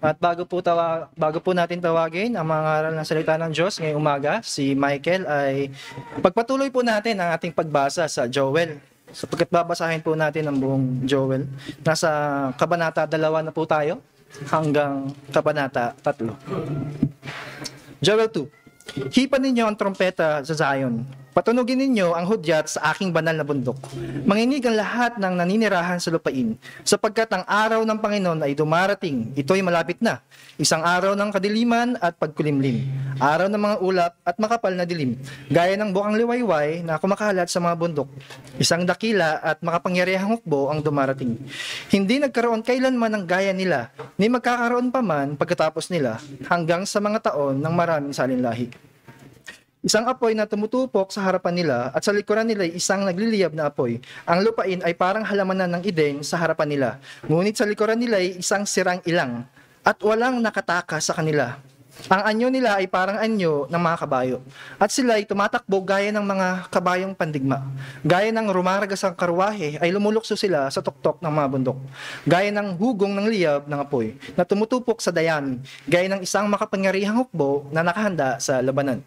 At bago po natin tawagin ang mga ngaral ng salita ng Diyos ngayong umaga, si Michael ay pagpatuloy po natin ang ating pagbasa sa Joel. Sapagkat babasahin po natin ang buong Joel. Nasa Kabanata 2 na po tayo hanggang Kabanata 3. Joel 2. Hipan ninyo ang trompeta sa Zion. Patunugin ninyo ang hudyat sa aking banal na bundok. Manginig ang lahat ng naninirahan sa lupain, sapagkat ang araw ng Panginoon ay dumarating. Ito'y malapit na. Isang araw ng kadiliman at pagkulimlim. Araw ng mga ulap at makapal na dilim. Gaya ng bukang liwayway na kumakalat sa mga bundok. Isang dakila at makapangyarihang hukbo ang dumarating. Hindi nagkaroon kailanman ng gaya nila, ni magkakaroon pa man pagkatapos nila, hanggang sa mga taon ng maraming salinlahi. Isang apoy na tumutupok sa harapan nila at sa likuran nila ay isang nagliliyab na apoy. Ang lupain ay parang halamanan ng Eden sa harapan nila. Ngunit sa likuran nila ay isang sirang ilang at walang nakataka sa kanila. Ang anyo nila ay parang anyo ng mga kabayo. At sila ay tumatakbo gaya ng mga kabayong pandigma. Gaya ng rumaragas ang karwahe ay lumulukso sila sa tuktok ng mga bundok. Gaya ng hugong ng liyab ng apoy na tumutupok sa dayami. Gaya ng isang makapangyarihang hukbo na nakahanda sa labanan.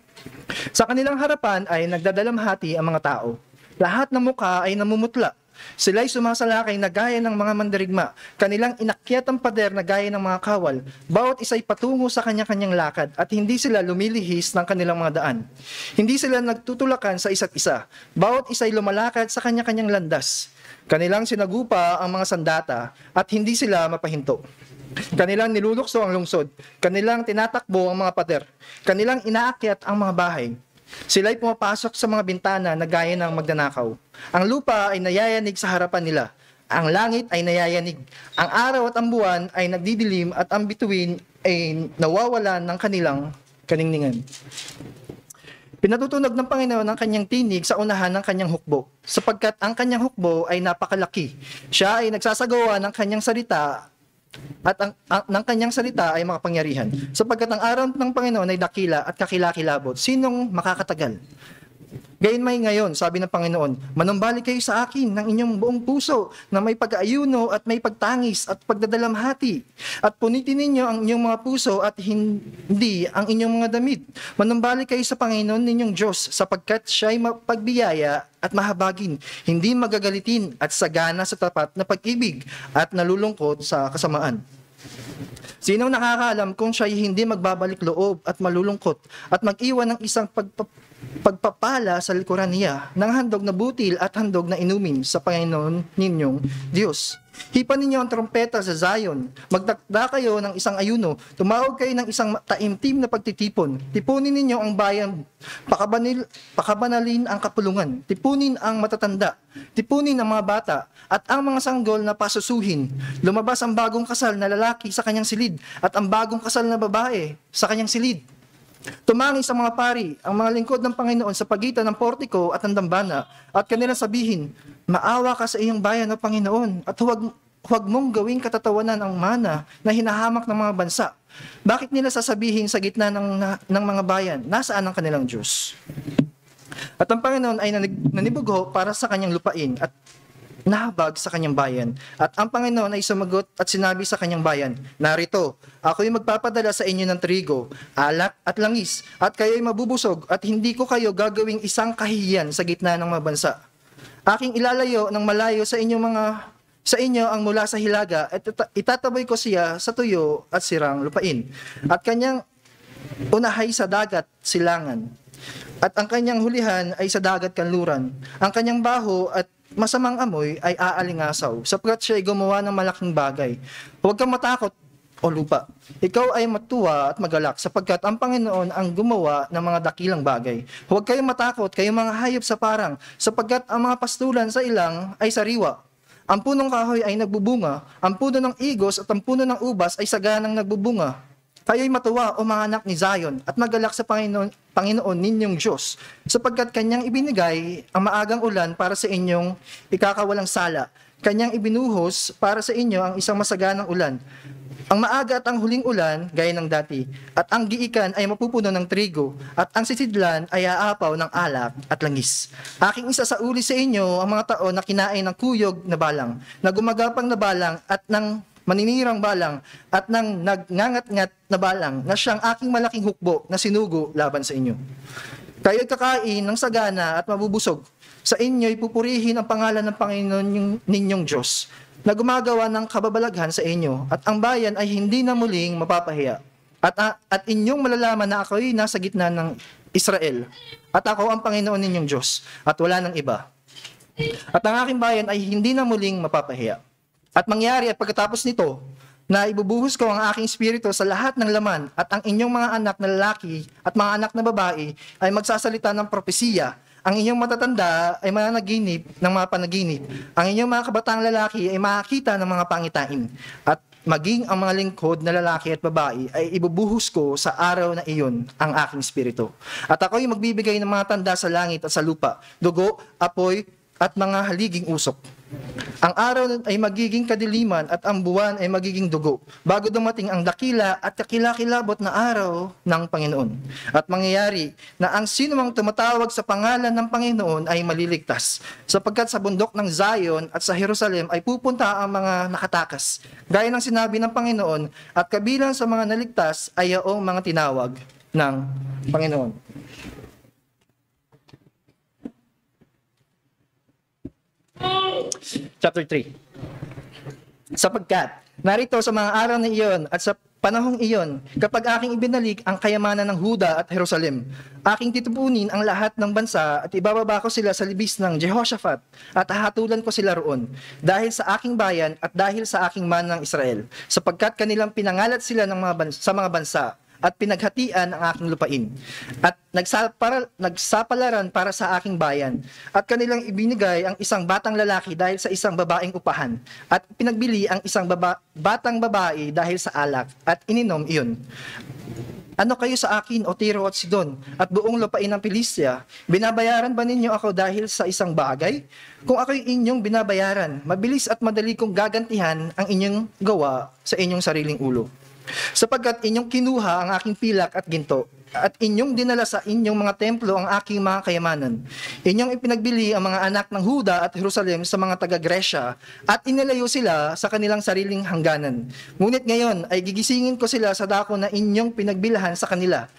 Sa kanilang harapan ay nagdadalamhati ang mga tao. Lahat ng mukha ay namumutla. Sila'y sumasalakay na gaya ng mga mandirigma. Kanilang inakyat ang pader na gaya ng mga kawal. Bawat isa'y patungo sa kanya-kanyang lakad at hindi sila lumilihis ng kanilang mga daan. Hindi sila nagtutulakan sa isa't isa. Bawat isa'y lumalakad sa kanya-kanyang landas. Kanilang sinagupa ang mga sandata at hindi sila mapahinto. Kanilang nilulukso ang lungsod. Kanilang tinatakbo ang mga pader. Kanilang inaakyat ang mga bahay. Sila'y pumapasok sa mga bintana na gaya ng magnanakaw. Ang lupa ay nayayanig sa harapan nila. Ang langit ay nayayanig. Ang araw at ang buwan ay nagdidilim at ang bituin ay nawawalan ng kanilang kaningningan. Pinatutunog ng Panginoon ang kanyang tinig sa unahan ng kanyang hukbo, sapagkat ang kanyang hukbo ay napakalaki. Siya ay nagsasagawa ng kanyang salita at ng kanyang salita ay makapangyarihan. Sapagkat ang araw ng Panginoon ay dakila at kakilakilabot. Sinong makakatagal? Gayunmay ngayon, sabi ng Panginoon, manumbalik kayo sa akin ng inyong buong puso na may pag-aayuno at may pagtangis at pagdadalamhati. At punitin ninyo ang inyong mga puso at hindi ang inyong mga damit. Manumbalik kayo sa Panginoon ninyong Diyos sapagkat siya'y mapagbiyaya at mahabagin, hindi magagalitin at sagana sa tapat na pag-ibig at nalulungkot sa kasamaan. Sinong nakakaalam kung siya'y hindi magbabalik loob at malulungkot at mag-iwan ng isang pagpapala sa likuran niya ng handog na butil at handog na inumin sa Panginoon ninyong Diyos. Hipan ninyo ang trompeta sa Zion. Magtakda kayo ng isang ayuno. Tumawag kayo ng isang taimtim na pagtitipon. Tipunin ninyo ang bayan. Pakabanalin ang kapulungan. Tipunin ang matatanda. Tipunin ang mga bata. At ang mga sanggol na pasusuhin. Lumabas ang bagong kasal na lalaki sa kanyang silid. At ang bagong kasal na babae sa kanyang silid. Tumangis ang mga pari, ang mga lingkod ng Panginoon sa pagitan ng portiko at ng dambana, at kanilang sabihin, maawa ka sa iyong bayan, O Panginoon, at huwag mong gawing katatawanan ang mana na hinahamak ng mga bansa. Bakit nila sasabihin sa gitna ng mga bayan, nasaan ang kanilang Diyos? At ang Panginoon ay nanibugho para sa kanyang lupain at nahabag sa kanyang bayan. At ang Panginoon ay sumagot at sinabi sa kanyang bayan, narito, ako'y magpapadala sa inyo ng trigo, alak at langis, at kayo'y mabubusog, at hindi ko kayo gagawing isang kahihiyan sa gitna ng mga bansa. Aking ilalayo ng malayo sa inyo ang mula sa hilaga, at itataboy ko siya sa tuyo at sirang lupain. At kanyang unahay sa dagat silangan, at ang kanyang hulihan ay sa dagat kanluran. Ang kanyang baho at masamang amoy ay aalingasaw, sapagkat siya ay gumawa ng malaking bagay. Huwag kang matakot, o lupa. Ikaw ay matuwa at magalak, sapagkat ang Panginoon ang gumawa ng mga dakilang bagay. Huwag kayong matakot, kayong mga hayop sa parang, sapagkat ang mga pastulan sa ilang ay sariwa. Ang punong kahoy ay nagbubunga, ang puno ng igos at ang puno ng ubas ay saganang nagbubunga. Kayo'y matuwa, o mga anak ni Zion, at magalak sa Panginoon ninyong Diyos, sapagkat kanyang ibinigay ang maagang ulan para sa inyong ikakawalang sala. Kanyang ibinuhos para sa inyo ang isang masaganang ulan. Ang maaga at ang huling ulan, gaya ng dati, at ang giikan ay mapupuno ng trigo, at ang sisidlan ay aapaw ng alak at langis. Aking isasauli sa inyo ang mga taon na kinain ng kuyog na balang, na gumagapang na balang at ng maninirang balang, at ng nagngangat-ngat na balang na siyang aking malaking hukbo na sinugo laban sa inyo. Kayo'y kakain ng sagana at mabubusog. Sa inyo'y pupurihin ang pangalan ng Panginoon ninyong Diyos, na gumagawa ng kababalaghan sa inyo, at ang bayan ay hindi na muling mapapahiya. At inyong malalaman na ako'y nasa gitna ng Israel, at ako ang Panginoon ninyong Diyos, at wala nang iba. At ang aking bayan ay hindi na muling mapapahiya. At mangyari at pagkatapos nito, na ibubuhos ko ang aking espiritu sa lahat ng laman, at ang inyong mga anak na lalaki at mga anak na babae ay magsasalita ng propesiya. Ang inyong matatanda ay mananaginip ng mga panaginip. Ang inyong mga kabataang lalaki ay makakita ng mga pangitain. At maging ang mga lingkod na lalaki at babae ay ibubuhos ko sa araw na iyon ang aking espiritu. At ako'y magbibigay ng mga tanda sa langit at sa lupa, dugo, apoy, at mga haliging usok. Ang araw ay magiging kadiliman at ang buwan ay magiging dugo, bago dumating ang dakila at kakilakilabot na araw ng Panginoon. At mangyayari na ang sinumang tumatawag sa pangalan ng Panginoon ay maliligtas, sapagkat sa bundok ng Zion at sa Jerusalem ay pupunta ang mga nakatakas, gaya ng sinabi ng Panginoon, at kabilang sa mga naligtas ay yaong mga tinawag ng Panginoon. Chapter 3. Sapagkat narito sa mga araw na iyon at sa panahong iyon, kapag aking ibinalik ang kayamanan ng Huda at Jerusalem, aking titupunin ang lahat ng bansa at ibababa ko sila sa libis ng Jehoshaphat at hahatulan ko sila roon dahil sa aking bayan at dahil sa aking manang Israel, sapagkat kanilang pinangalat sila ng sa mga bansa at pinaghatian ang aking lupain, at nagsapalaran para sa aking bayan, at kanilang ibinigay ang isang batang lalaki dahil sa isang babaeng upahan, at pinagbili ang isang batang babae dahil sa alak, at ininom iyon. Ano kayo sa akin, O Tiro at Sidon, at buong lupain ng Pilistia? Binabayaran ba ninyo ako dahil sa isang bagay? Kung ako'y inyong binabayaran, mabilis at madali kong gagantihan ang inyong gawa sa inyong sariling ulo. Sapagkat inyong kinuha ang aking pilak at ginto, at inyong dinala sa inyong mga templo ang aking mga kayamanan. Inyong ipinagbili ang mga anak ng Huda at Jerusalem sa mga taga-Gresya, at inilayo sila sa kanilang sariling hangganan. Ngunit ngayon ay gigisingin ko sila sa dako na inyong pinagbilahan sa kanila,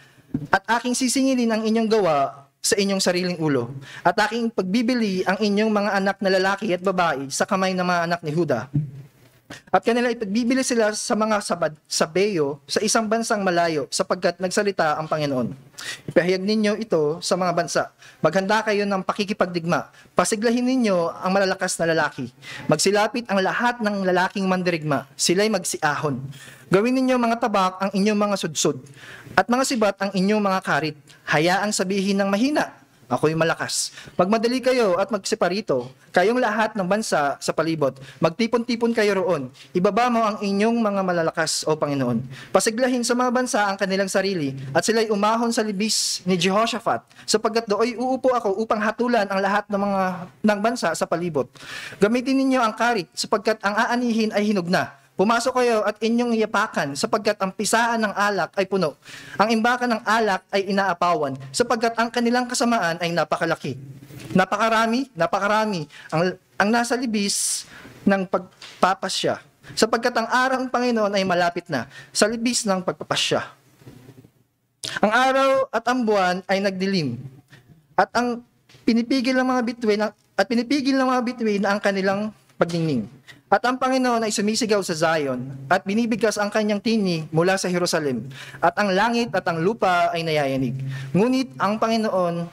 at aking sisingilin ang inyong gawa sa inyong sariling ulo, at aking pagbibili ang inyong mga anak na lalaki at babae sa kamay ng mga anak ni Huda. At kanila ipagbibili sila sa mga sabeyo sa isang bansang malayo, sapagkat nagsalita ang Panginoon. Ipahayag ninyo ito sa mga bansa. Maghanda kayo ng pakikipagdigma. Pasiglahin ninyo ang malalakas na lalaki. Magsilapit ang lahat ng lalaking mandirigma. Sila'y magsiahon. Gawin ninyo mga tabak ang inyong mga sudsod, at mga sibat ang inyong mga karit. Hayaang sabihin ng mahina, ako'y malakas. Magmadali kayo at magseparito, kayong lahat ng bansa sa palibot. Magtipon-tipon kayo roon. Ibaba mo ang inyong mga malalakas, O Panginoon. Pasiglahin sa mga bansa ang kanilang sarili, at sila'y umahon sa libis ni Jehoshaphat, sapagkat dooy uupo ako upang hatulan ang lahat ng bansa sa palibot. Gamitin ninyo ang karit, sapagkat ang aanihin ay hinog na. Pumasok kayo at inyong yapakan, sapagkat ang pisaan ng alak ay puno. Ang imbakan ng alak ay inaapawan, sapagkat ang kanilang kasamaan ay napakalaki. Napakarami. Ang nasa libis ng pagpapasya, sapagkat ang araw ng Panginoon ay malapit na, sa libis ng pagpapasya. Ang araw at ang buwan ay nagdilim, at pinipigil ng mga bituin na ang kanilang pagningning. At ang Panginoon ay sumisigaw sa Zion, at binibigkas ang kanyang tinig mula sa Jerusalem, at ang langit at ang lupa ay nayayanig. Ngunit ang Panginoon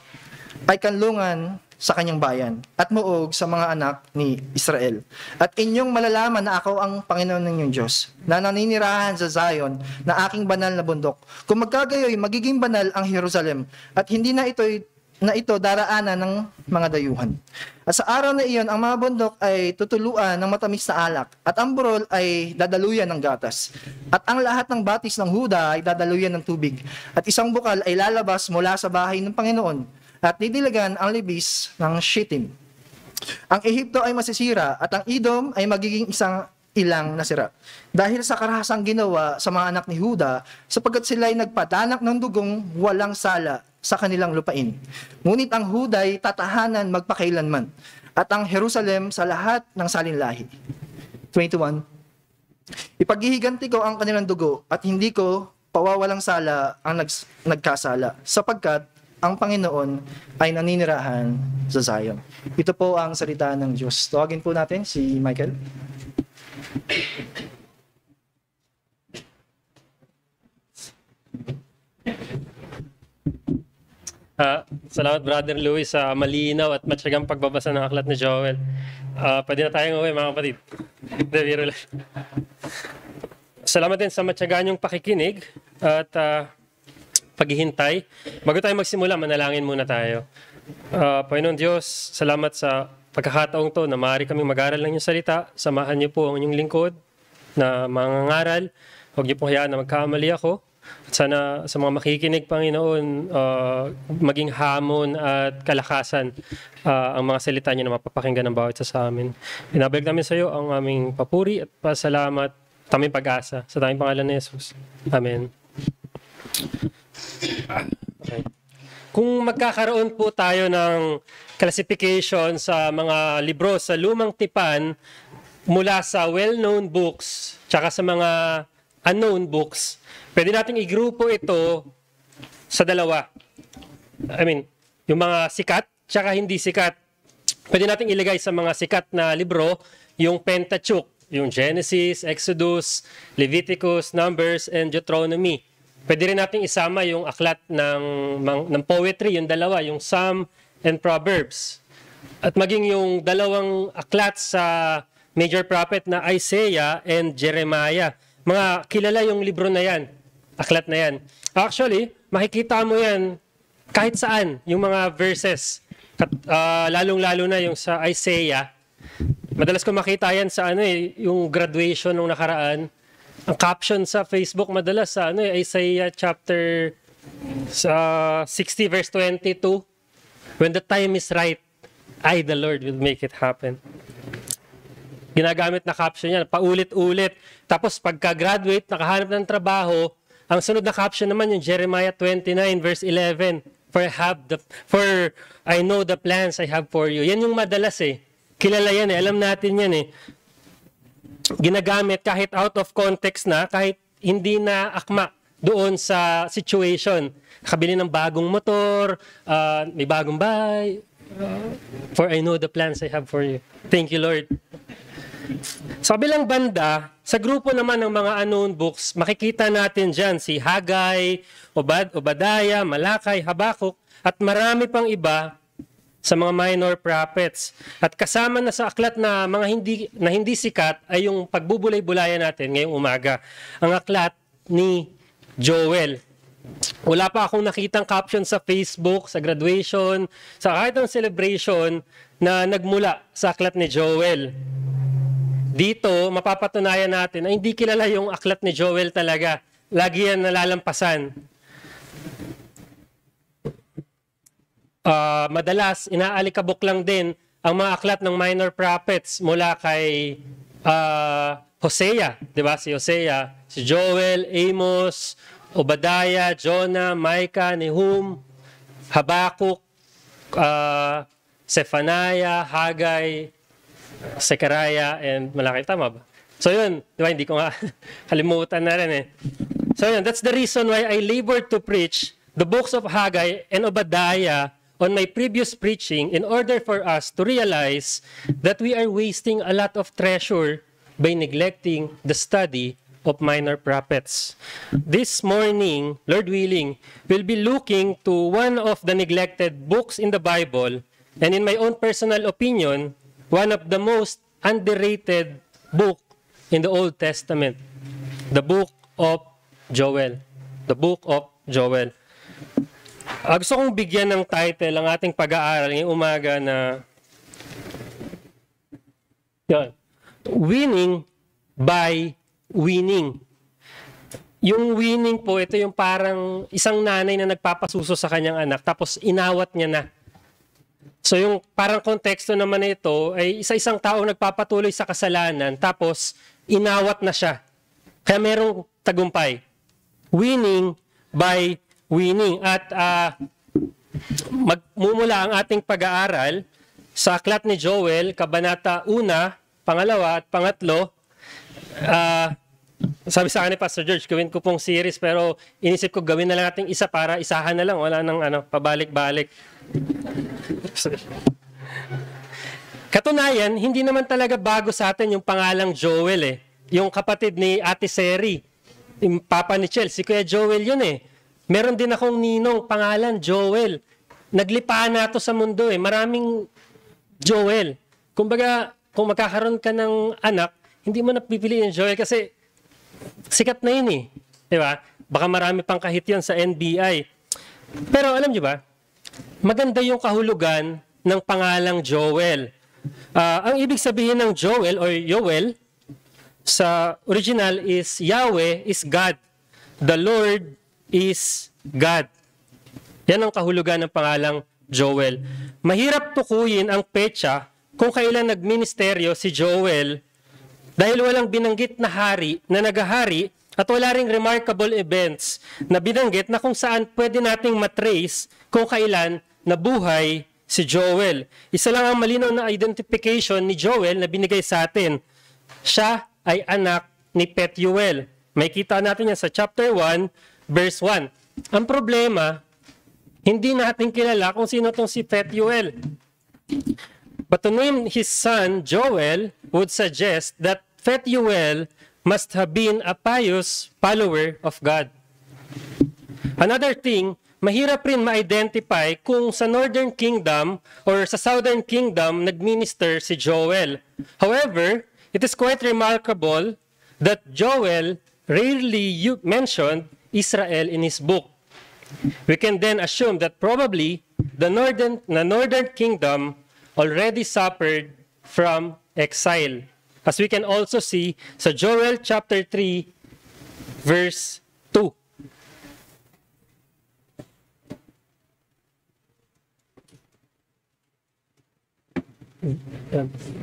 ay kanlungan sa kanyang bayan, at muog sa mga anak ni Israel. At inyong malalaman na ako ang Panginoon ninyong Diyos, na naninirahan sa Zion, na aking banal na bundok. Kung magkagayoy, magiging banal ang Jerusalem, at hindi na ito daraanan ng mga dayuhan. At sa araw na iyon, ang mga bundok ay tutuluan ng matamis na alak, at ang burol ay dadaluyan ng gatas. At ang lahat ng batis ng Huda ay dadaluyan ng tubig, at isang bukal ay lalabas mula sa bahay ng Panginoon, at didilagan ang libis ng Shittim. Ang Ehipto ay masisira, at ang Edom ay magiging isang ilang nasira, dahil sa karahasang ginawa sa mga anak ni Huda, sapagkat sila ay nagpadanak ng dugong walang sala sa kanilang lupain. Ngunit ang Huda ay tatahanan magpakailanman, at ang Jerusalem sa lahat ng salinlahi. 21. Ipaghihiganti ko ang kanilang dugo at hindi ko pawawalang sala ang nagkasala, sapagkat ang Panginoon ay naninirahan sa Zion. Ito po ang salita ng Diyos. Tawagin po natin si Michael. Salamat Brother Louis sa malinaw at matyagang pagbabasa ng aklat ni Joel. Pwede na tayong uwi mga kapatid. Salamat din sa matyaga niyong pakikinig at paghihintay. Bago tayo magsimula, manalangin muna tayo. Panginoon Diyos, salamat sa pagkakataong to na maaari kaming mag-aral ng inyong salita. Samahan niyo po ang inyong lingkod na mangangaral. Huwag niyo po hayaan na magkamali ako. At sana sa mga makikinig, Panginoon, maging hamon at kalakasan ang mga salita niyo na mapapakinggan ng bawat isa sa amin. Binabalik namin sa iyo ang aming papuri at pasalamat, taming pag-asa. Sa tanging pangalan ni Jesus. Amen. Okay. Kung magkakaroon po tayo ng classification sa mga libro sa lumang tipan mula sa well-known books tsaka sa mga unknown books, pwede nating igrupo ito sa dalawa. I mean, yung mga sikat tsaka hindi sikat. Pwede nating ilagay sa mga sikat na libro yung Pentateuch, yung Genesis, Exodus, Leviticus, Numbers, and Deuteronomy. Pwede rin nating isama yung aklat ng poetry, yung dalawa, yung Psalm and Proverbs. At maging yung dalawang aklat sa major prophet na Isaiah and Jeremiah. Mga kilala yung libro na yan, aklat na yan. Actually, makikita mo yan kahit saan, yung mga verses. Lalong-lalo na yung sa Isaiah. Madalas ko makita yan sa yung graduation nung nakaraan. Ang caption sa Facebook madalas sa Isaiah chapter 60 verse 22. When the time is right, I, the Lord, will make it happen. Ginagamit na caption yan, paulit-ulit. Tapos pagka-graduate, nakahanap ng trabaho, ang sunod na caption naman yung Jeremiah 29 verse 11. For I know the plans I have for you. Yan yung madalas Kilala yan alam natin yan Ginagamit kahit out of context na, kahit hindi na akma doon sa situation. Nakabili ng bagong motor, may bagong bahay. For I know the plans I have for you. Thank you, Lord. Sa kabilang banda, sa grupo naman ng mga unknown books, makikita natin dyan si Haggai, Obadiah, Malakay, Habakuk, at marami pang iba sa mga minor prophets. At kasama na sa aklat na mga hindi sikat ay yung pagbubulay-bulayan natin ngayong umaga. Ang aklat ni Joel. Wala pa akong nakitang caption sa Facebook, sa graduation, sa kahit ng celebration na nagmula sa aklat ni Joel. Dito, mapapatunayan natin na hindi kilala yung aklat ni Joel talaga. Lagi yan nalalampasan. Madalas, inaalikabok lang din ang mga aklat ng minor prophets mula kay Hosea, di ba? Si Hosea, si Joel, Amos, Obadiah, Jonah, Micah, Nahum, Habakuk, Zephaniah, Haggai, Zechariah, and Malaki. Tama ba? So yun, di ba? Hindi ko nga kalimutan na rin So yun, that's the reason why I labored to preach the books of Haggai and Obadiah on my previous preaching in order for us to realize that we are wasting a lot of treasure by neglecting the study of minor prophets. This morning, Lord willing, we'll be looking to one of the neglected books in the Bible, and in my own personal opinion, one of the most underrated book in the Old Testament, the book of Joel. The book of Joel. Gusto kong bigyan ng title ang ating pag-aaral ngayong umaga na Winning by Winning. Yung winning po, ito yung parang isang nanay na nagpapasuso sa kanyang anak tapos inawat niya na. So yung parang konteksto naman na ito ay isa-isang tao nagpapatuloy sa kasalanan tapos inawat na siya. Kaya merong tagumpay. Winning by winning. At magmumula ang ating pag-aaral sa aklat ni Joel, Kabanata 1, 2 at 3. sabi sa akin ni Pastor George, gawin ko pong series, pero inisip ko gawin na lang natin isa para isahan na lang. Wala nang pabalik-balik. Katunayan, hindi naman talaga bago sa atin yung pangalang Joel eh. Yung kapatid ni Ate Seri, yung papa ni Chel, si Kuya Joel yun eh. Meron din akong ninong pangalan, Joel. Naglipaan na to sa mundo eh. Maraming Joel. Kumbaga, kung magkakaroon ka ng anak, hindi mo napipili yung Joel kasi sikat na yun eh. Diba? Baka marami pang kahit yun sa NBI. Pero alam nyo ba, maganda yung kahulugan ng pangalang Joel. Ang ibig sabihin ng Joel or Yoel sa original is Yahweh is God. The Lord is God. Yan ang kahulugan ng pangalang Joel. Mahirap tukuyin ang petsa kung kailan nagministeryo si Joel dahil walang binanggit na hari na nagahari at wala ring remarkable events na binanggit na kung saan pwede nating matrace kung kailan nabuhay si Joel. Isa lang ang malinaw na identification ni Joel na binigay sa atin. Siya ay anak ni Pethuel. May kita natin yan sa chapter 1, verse 1. Ang problema, hindi natin kilala kung sino itong si Pethuel. But to name his son Joel would suggest that Pethuel must have been a pious follower of God. Another thing, mahirap rin ma-identify kung sa Northern Kingdom or sa Southern Kingdom nagminister si Joel. However, it is quite remarkable that Joel rarely mentioned Israel in his book. We can then assume that probably the Northern Kingdom already suffered from exile. As we can also see sa Joel chapter 3, verse 2.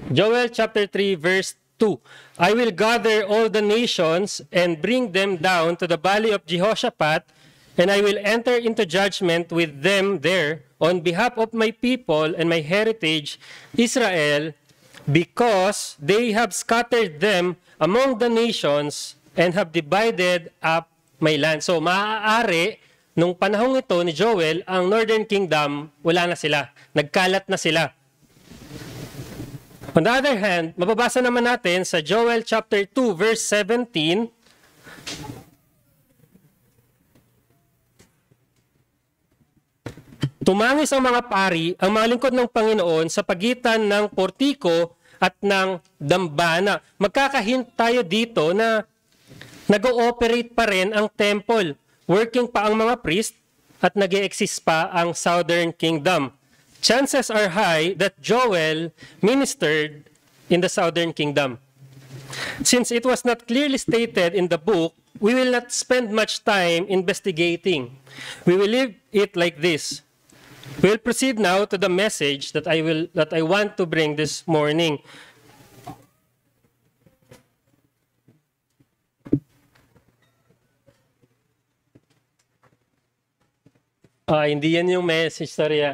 Joel chapter 3, verse 2. I will gather all the nations and bring them down to the valley of Jehoshaphat, and I will enter into judgment with them there on behalf of my people and my heritage, Israel, because they have scattered them among the nations and have divided up my land. So, maaari, nung panahong ito ni Joel, ang Northern Kingdom, wala na sila. Nagkalat na sila. On the other hand, mababasa naman natin sa Joel chapter 2, verse 17, tumangis ang mga pari, ang mga lingkod ng Panginoon sa pagitan ng portiko at ng dambana. Magkakahint tayo dito na nag-ooperate pa rin ang temple. Working pa ang mga priest at nag-e-exist pa ang Southern Kingdom. Chances are high that Joel ministered in the Southern Kingdom. Since it was not clearly stated in the book, we will not spend much time investigating. We will leave it like this. We'll proceed now to the message that I want to bring this morning. Hindi yan yung message, sorry.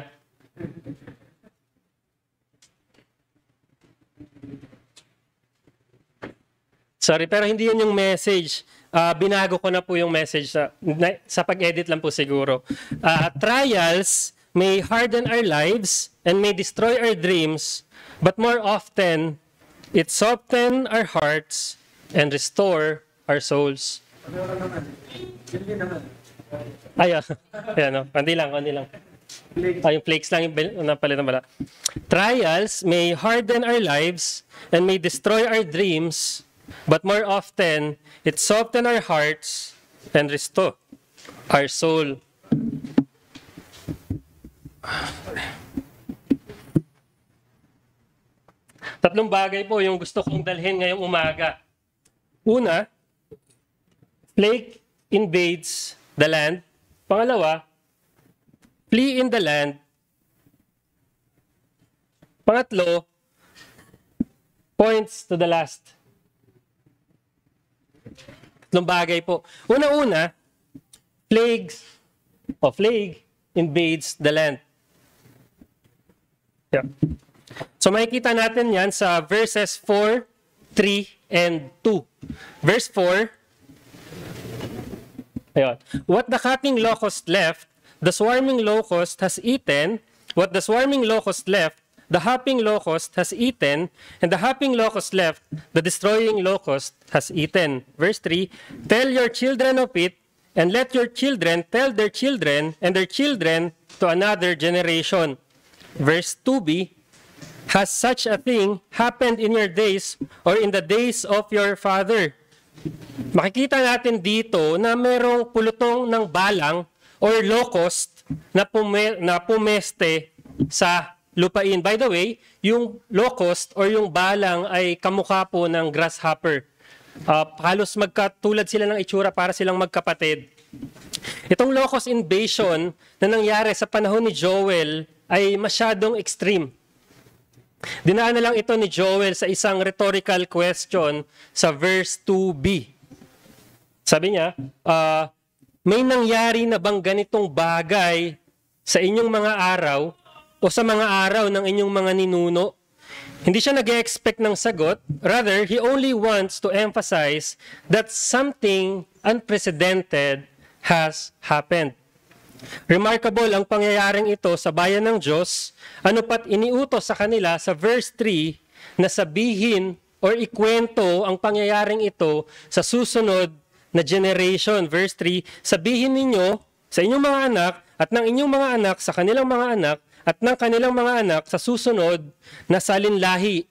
Sorry, pero hindi yan yung message. Binago ko na po yung message sa pag-edit lang po siguro. Trials may harden our lives and may destroy our dreams, but more often, it soften our hearts and restore our souls. Ayan, konti lang. Yung flakes lang yung napalitan pala. Trials may harden our lives and may destroy our dreams, but more often, it soften our hearts and restore our soul. Tatlong bagay po yung gusto kong dalhin ngayong umaga. Una, plague invades the land. Pangalawa, flee in the land. Pangatlo, points to the last. Tatlong bagay po. Una-una, plague invades the land. Yeah. So makikita natin yan sa verses 4 3 and 2. Verse 4, ayun. What the cutting locust left, the swarming locust has eaten. What the swarming locust left, the hopping locust has eaten. And the hopping locust left, the destroying locust has eaten. Verse 3, tell your children of it, and let your children tell their children and their children to another generation. Verse 2b, has such a thing happened in your days or in the days of your father? Makikita natin dito na merong pulutong ng balang or locust na pumeste sa lupain. By the way, yung locust or yung balang ay kamukha po ng grasshopper. Halos magkatulad sila ng itsura, para silang magkapatid. Itong locust invasion na nangyari sa panahon ni Joel ay masyadong extreme. Dinaan na lang ito ni Joel sa isang rhetorical question sa verse 2b. Sabi niya, may nangyari na bang ganitong bagay sa inyong mga araw o sa mga araw ng inyong mga ninuno? Hindi siya nag-expect ng sagot. Rather, he only wants to emphasize that something unprecedented has happened. Remarkable ang pangyayaring ito sa bayan ng Diyos, ano pat iniutos sa kanila sa verse 3 na sabihin or ikwento ang pangyayaring ito sa susunod na generation. Verse 3, sabihin ninyo sa inyong mga anak at ng inyong mga anak sa kanilang mga anak at ng kanilang mga anak sa susunod na salinlahi.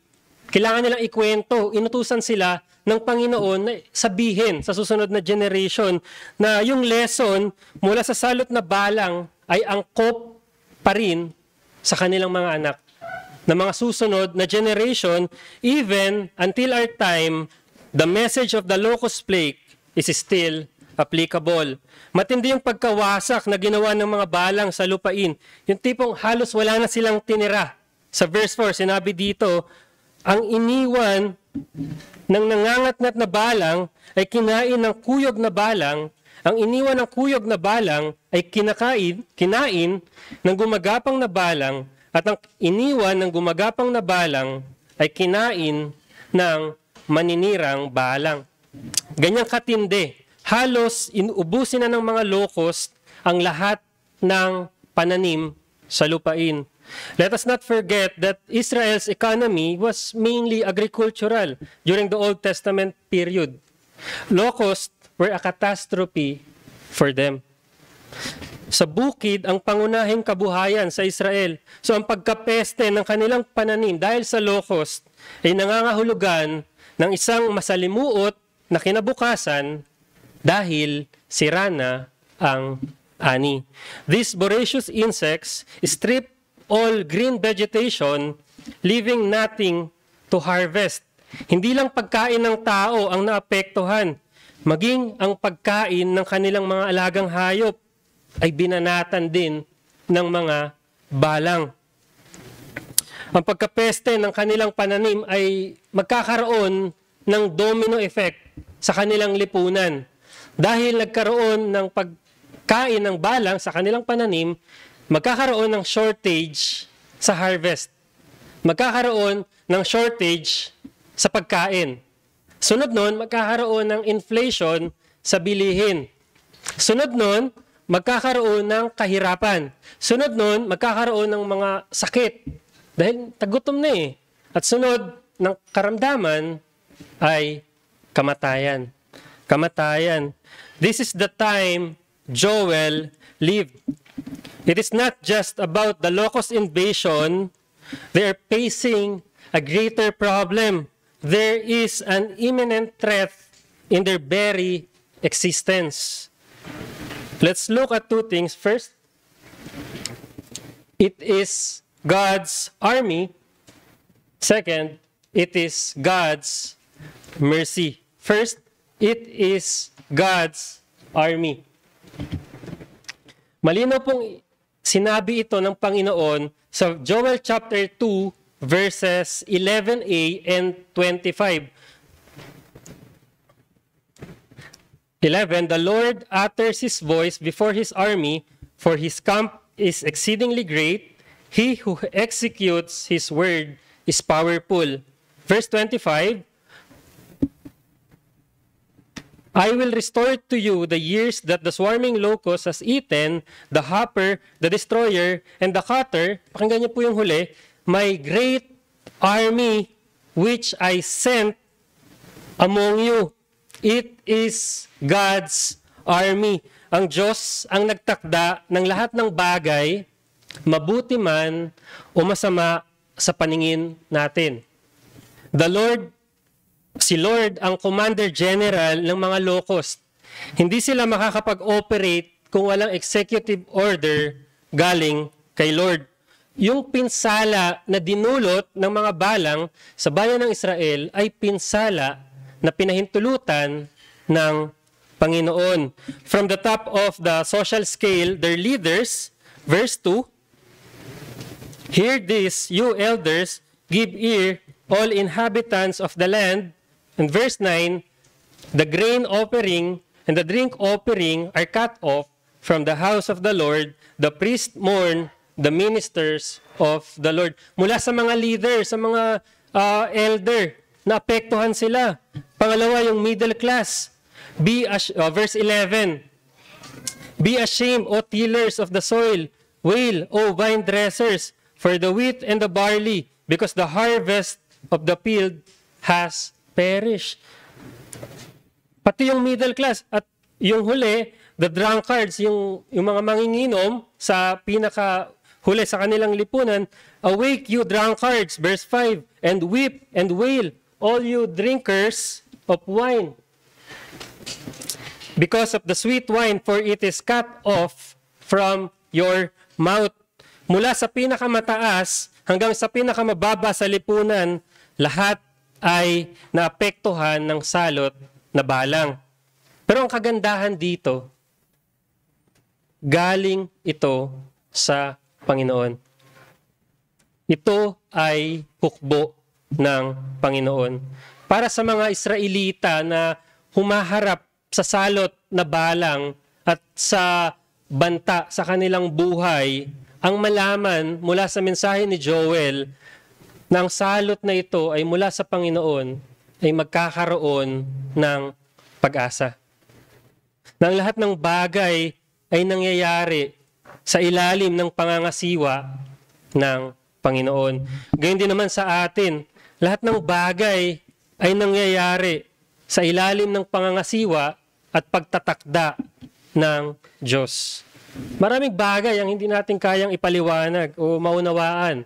Kailangan nilang ikwento, inutusan sila ng Panginoon na sabihin sa susunod na generation na yung lesson mula sa salot na balang ay angkop pa rin sa kanilang mga anak. Na mga susunod na generation, even until our time, the message of the locust plague is still applicable. Matindi yung pagkawasak na ginawa ng mga balang sa lupain. Yung tipong halos wala na silang tinira. Sa verse 4, sinabi dito, ang iniwan ng nangangatngat na balang ay kinain ng kuyog na balang. Ang iniwan ng kuyog na balang ay kinain ng gumagapang na balang. At ang iniwan ng gumagapang na balang ay kinain ng maninirang balang. Ganyang katindi. Halos inuubusin na ng mga locust ang lahat ng pananim sa lupain. Let us not forget that Israel's economy was mainly agricultural during the Old Testament period. Locusts were a catastrophe for them. Sa bukid ang pangunahing kabuhayan sa Israel. So ang pagkapeste ng kanilang pananim dahil sa locust ay nangangahulugan ng isang masalimuot na kinabukasan dahil sira na ang ani. These voracious insects strip all green vegetation, leaving nothing to harvest. Hindi lang pagkain ng tao ang naapektuhan, maging ang pagkain ng kanilang mga alagang hayop ay binanatan din ng mga balang. Ang pagkapeste ng kanilang pananim ay magkakaroon ng domino effect sa kanilang lipunan. Dahil nagkaroon ng pagkain ng balang sa kanilang pananim, magkakaroon ng shortage sa harvest. Magkakaroon ng shortage sa pagkain. Sunod nun, magkakaroon ng inflation sa bilihin. Sunod nun, magkakaroon ng kahirapan. Sunod nun, magkakaroon ng mga sakit. Dahil tagutom na eh. At sunod ng karamdaman ay kamatayan. Kamatayan. This is the time Joel lived. It is not just about the locust invasion. They are facing a greater problem. There is an imminent threat in their very existence. Let's look at two things. First, it is God's army. Second, it is God's mercy. First, it is God's army. Malinaw pong sinabi ito ng Panginoon sa Joel chapter 2 verses 11a and 25. 11, the Lord utters his voice before his army, for his camp is exceedingly great. He who executes his word is powerful. Verse 25, I will restore to you the years that the swarming locust has eaten, the hopper, the destroyer, and the cutter. Pakinggan niyo po yung huli. My great army which I sent among you. It is God's army. Ang Diyos ang nagtakda ng lahat ng bagay, mabuti man o masama sa paningin natin. Si Lord ang Commander General ng mga locust. Hindi sila makakapag-operate kung walang executive order galing kay Lord. Yung pinsala na dinulot ng mga balang sa bayan ng Israel ay pinsala na pinahintulutan ng Panginoon. From the top of the social scale, their leaders, verse 2, hear this, you elders, give ear, all inhabitants of the land. And verse 9, the grain offering and the drink offering are cut off from the house of the Lord. The priests mourn, the ministers of the Lord. Mula sa mga leader, sa mga elder, naapektuhan sila. Pangalawa, yung middle class. Verse 11, be ashamed, O tillers of the soil. Wail, O vine dressers, for the wheat and the barley, because the harvest of the field has perish. Pati yung middle class at yung huli, the drunkards, yung mga manginginom sa pinaka-huli sa kanilang lipunan, awake you drunkards, verse 5, and weep and wail, all you drinkers of wine. Because of the sweet wine, for it is cut off from your mouth. Mula sa pinakamataas hanggang sa pinakamababa sa lipunan, lahat ay naapektuhan ng salot na balang. Pero ang kagandahan dito, galing ito sa Panginoon. Ito ay hukbo ng Panginoon. Para sa mga Israelita na humaharap sa salot na balang at sa banta sa kanilang buhay, ang malaman mula sa mensahe ni Joel na ang salot na ito ay mula sa Panginoon ay magkakaroon ng pag-asa. Na ang lahat ng bagay ay nangyayari sa ilalim ng pangangasiwa ng Panginoon. Gayon din naman sa atin, lahat ng bagay ay nangyayari sa ilalim ng pangangasiwa at pagtatakda ng Diyos. Maraming bagay ang hindi natin kayang ipaliwanag o maunawaan.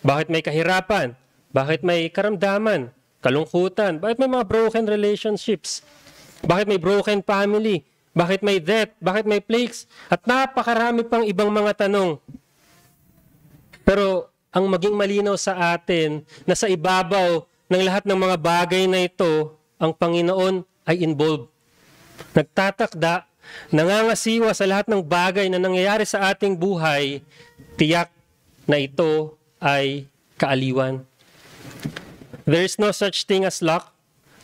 Bakit may kahirapan? Bakit may karamdaman? Kalungkutan? Bakit may mga broken relationships? Bakit may broken family? Bakit may death? Bakit may plagues? At napakarami pang ibang mga tanong. Pero ang maging malinaw sa atin na sa ibabaw ng lahat ng mga bagay na ito, ang Panginoon ay involved. Nagtatakda, nangangasiwa sa lahat ng bagay na nangyayari sa ating buhay, tiyak na ito ay kaaliwan. There is no such thing as luck.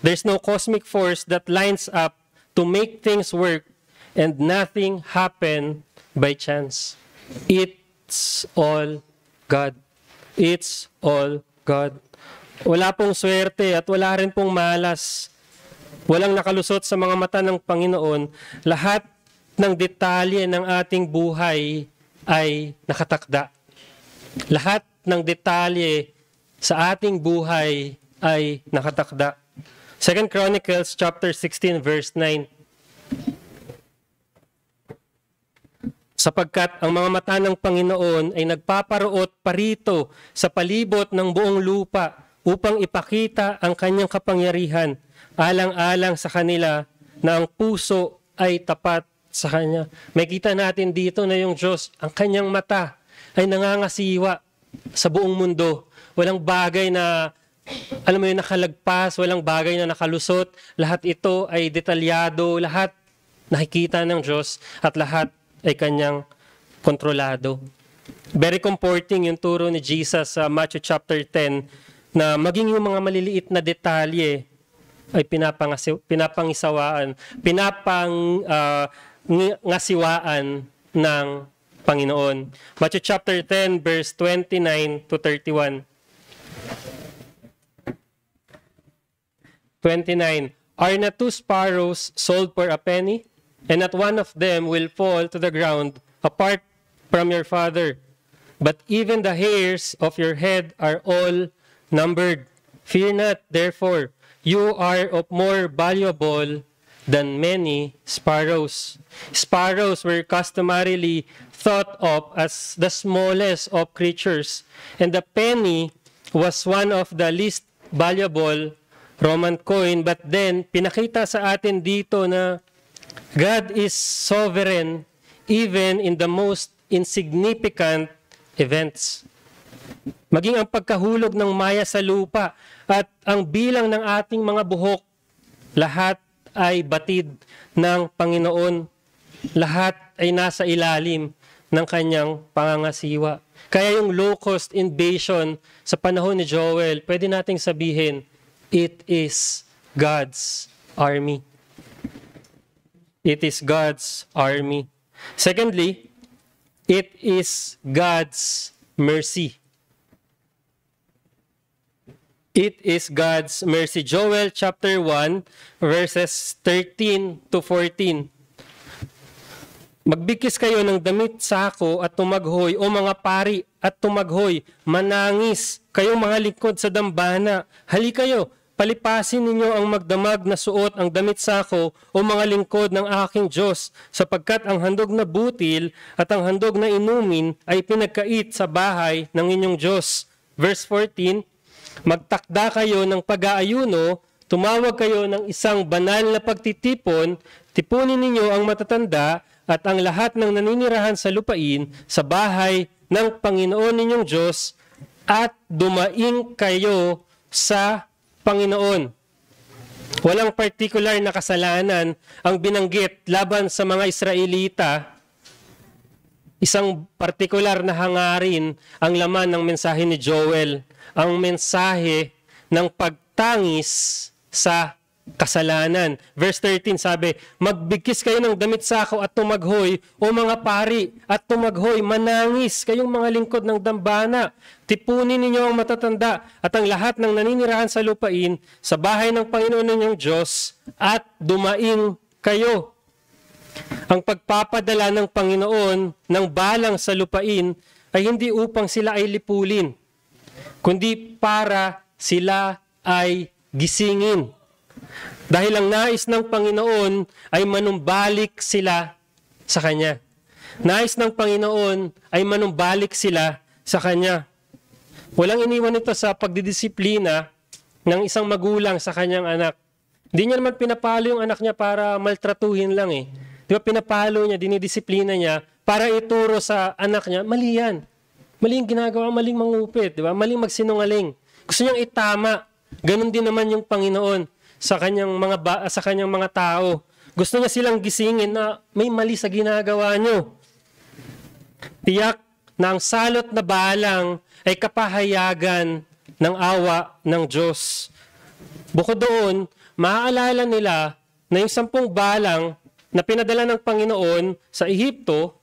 There is no cosmic force that lines up to make things work and nothing happen by chance. It's all God. It's all God. Wala pong swerte at wala rin pong malas. Walang nakalusot sa mga mata ng Panginoon. Lahat ng detalye ng ating buhay ay nakatakda. Lahat ng detalye sa ating buhay ay nakatakda. 2 Chronicles chapter 16 verse 9. Sapagkat ang mga mata ng Panginoon ay nagpaparoot parito sa palibot ng buong lupa upang ipakita ang kanyang kapangyarihan, alang-alang sa kanila na ang puso ay tapat sa kanya. May kita natin dito na yung Diyos, ang kanyang mata ay nangangasiwa sa buong mundo. Walang bagay na, alam mo yun, nakalagpas, walang bagay na nakalusot. Lahat ito ay detalyado, lahat nakikita ng Diyos at lahat ay kanyang kontrolado. Very comforting yung turo ni Jesus sa Matthew chapter 10 na maging yung mga maliliit na detalye ay pinapangisawaan, ngasiwaan ng Panginoon. Matthew chapter 10 verse 29 to 31. 29. Are not 2 sparrows sold for a penny? And not one of them will fall to the ground apart from your Father. But even the hairs of your head are all numbered. Fear not, therefore, you are of more valuable than many sparrows. Sparrows were customarily thought of as the smallest of creatures, and the penny was one of the least valuable Roman coin. But then, pinakita sa atin dito na God is sovereign even in the most insignificant events. Maging ang pagkahulog ng maya sa lupa at ang bilang ng ating mga buhok, lahat ay batid ng Panginoon. Lahat ay nasa ilalim ng kanyang pangangasiwa. Kaya yung low-cost invasion sa panahon ni Joel, pwede nating sabihin, it is God's army. It is God's army. Secondly, it is God's mercy. It is God's mercy. Joel chapter 1, verses 13 to 14. Magbigkis kayo ng damit sako at tumaghoy, o mga pari at tumaghoy, manangis, kayong mga lingkod sa dambana. Hali kayo, palipasin ninyo ang magdamag na suot ang damit sako, o mga lingkod ng aking Diyos, sapagkat ang handog na butil at ang handog na inumin ay pinagkait sa bahay ng inyong Diyos. Verse 14, magtakda kayo ng pag-aayuno, tumawag kayo ng isang banal na pagtitipon, tipunin ninyo ang matatanda at ang lahat ng naninirahan sa lupain sa bahay ng Panginoon ninyong Diyos, at dumaing kayo sa Panginoon. Walang particular na kasalanan ang binanggit laban sa mga Israelita. Isang partikular na hangarin ang laman ng mensahe ni Joel, ang mensahe ng pagtangis sa kasalanan. Verse 13 sabi, magbigkis kayo ng damit sako at tumaghoy, o mga pari at tumaghoy, manangis kayong mga lingkod ng dambana. Tipunin ninyo ang matatanda at ang lahat ng naninirahan sa lupain sa bahay ng Panginoon ninyong Diyos, at dumaing kayo. Ang pagpapadala ng Panginoon ng balang sa lupain ay hindi upang sila ay lipulin, kundi para sila ay gisingin. Dahil ang nais ng Panginoon ay manumbalik sila sa Kanya. Nais ng Panginoon ay manumbalik sila sa Kanya. Walang iniwan ito sa pagdidisiplina ng isang magulang sa kanyang anak. Hindi niya naman pinapalo yung anak niya para maltratuhin lang eh. Di ba pinapalo niya, dinidisiplina niya para ituro sa anak niya, mali yan. Mali yung ginagawa, maling mangupit, di ba? Maling magsinungaling. Gusto niyang itama. Ganon din naman yung Panginoon sa kanyang mga tao. Gusto niya silang gisingin na may mali sa ginagawa niyo. Tiyak na ang salot na balang ay kapahayagan ng awa ng Diyos. Bukod doon, maaalala nila na yung 10 balang na pinadala ng Panginoon sa Ehipto,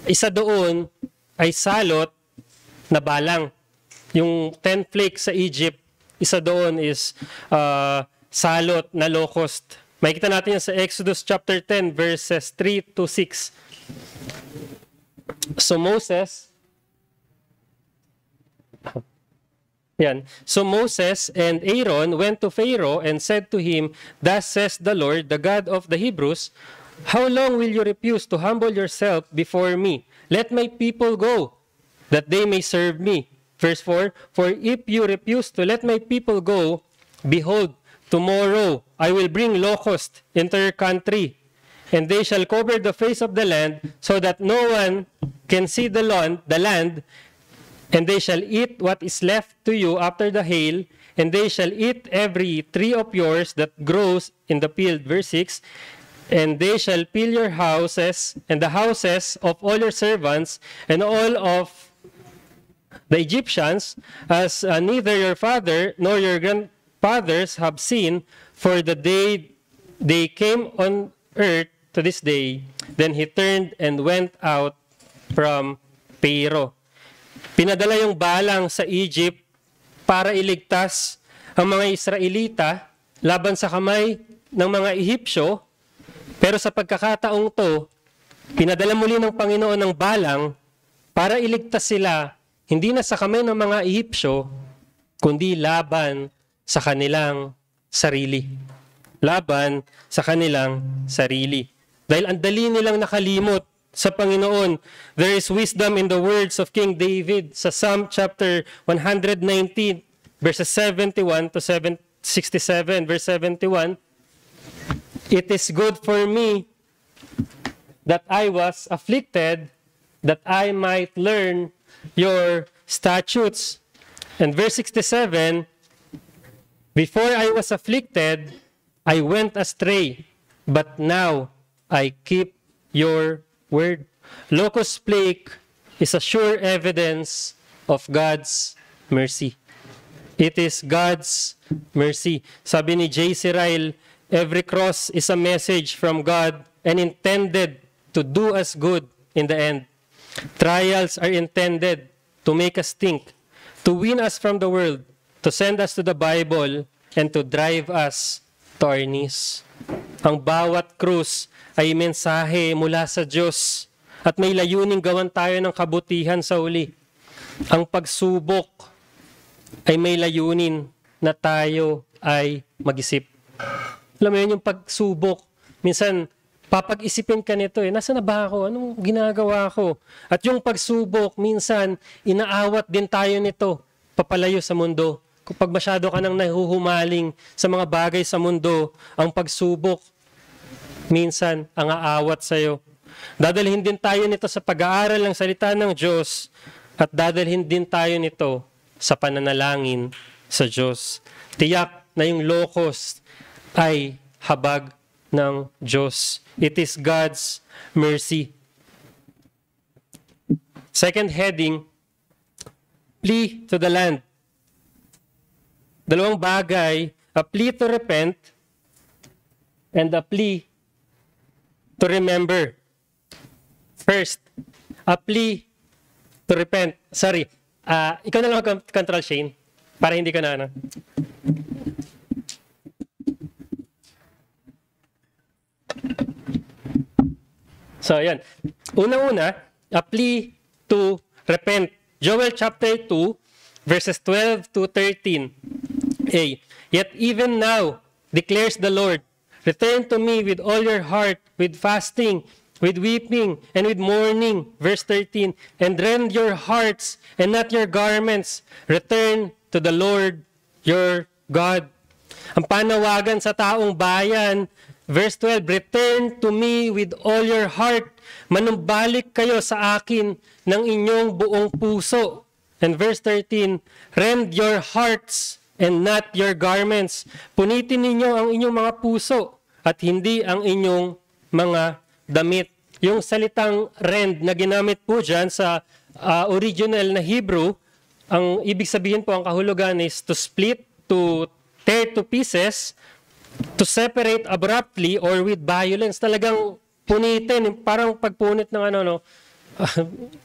isa doon ay salot na balang. Yung 10 flakes sa Egypt, isa doon is salot na locust. Makikita natin yan sa Exodus chapter 10 verses 3 to 6. So Moses and Aaron went to Pharaoh and said to him, thus says the Lord, the God of the Hebrews, how long will you refuse to humble yourself before me? Let my people go, that they may serve me. Verse 4, for if you refuse to let my people go, behold, tomorrow I will bring locusts into your country, and they shall cover the face of the land, so that no one can see the land, and they shall eat what is left to you after the hail, and they shall eat every tree of yours that grows in the field. Verse 6, and they shall fill your houses, and the houses of all your servants, and all of the Egyptians, as neither your father nor your grandfathers have seen, for the day they came on earth to this day. Then he turned and went out from Pharaoh. Pinadala yung balang sa Egypt para iligtas ang mga Israelita laban sa kamay ng mga Ehipsyo, pero sa pagkakataong to, pinadala muli ng Panginoon ng balang para iligtas sila hindi na sa kamay ng mga Ehipsyo, kundi laban sa kanilang sarili. Laban sa kanilang sarili. Dahil ang dali nilang nakalimot sa Panginoon. There is wisdom in the words of King David sa Psalm chapter 119, verses 71 to 67, verse 71. It is good for me that I was afflicted, that I might learn your statutes. And verse 67, before I was afflicted, I went astray, but now I keep your word. Locust plague is a sure evidence of God's mercy. It is God's mercy. Sabi ni J.C. Ryle, every cross is a message from God and intended to do us good in the end. Trials are intended to make us think, to win us from the world, to send us to the Bible, and to drive us to our knees. Ang bawat krus ay mensahe mula sa Diyos at may layuning gawan tayo ng kabutihan sa uli. Ang pagsubok ay may layunin na tayo ay mag-isip. Alam mo yun, yung pagsubok, minsan papag-isipin ka nito nasa na ba ako? Anong ginagawa ko? At yung pagsubok, minsan inaawat din tayo nito papalayo sa mundo. Kapag masyado ka nang nahuhumaling sa mga bagay sa mundo, ang pagsubok, minsan ang aawat sa'yo. Dadalhin din tayo nito sa pag-aaral ng salita ng Diyos at dadalhin din tayo nito sa pananalangin sa Diyos. Tiyak na yung locust ay habag ng Diyos. It is God's mercy. Second heading, plea to the land. Dalawang bagay, a plea to repent and a plea to remember. First, a plea to repent. Sorry, ikaw na lang mag-control, Shane, para hindi ka na. So, yan. Una-una, a plea to repent. Joel chapter 2, verses 12 to 13. A. Yet even now, declares the Lord, return to me with all your heart, with fasting, with weeping, and with mourning. Verse 13. And rend your hearts and not your garments. Return to the Lord your God. Ang panawagan sa taong bayan, verse 12, return to me with all your heart. Manumbalik kayo sa akin ng inyong buong puso. And verse 13, rend your hearts and not your garments. Punitin ninyo ang inyong mga puso at hindi ang inyong mga damit. Yung salitang rend na ginamit po dyan sa original na Hebrew, ang ibig sabihin po, ang kahulugan is to split, to tear to pieces, to separate abruptly or with violence. Talagang punitin, parang pagpunit ng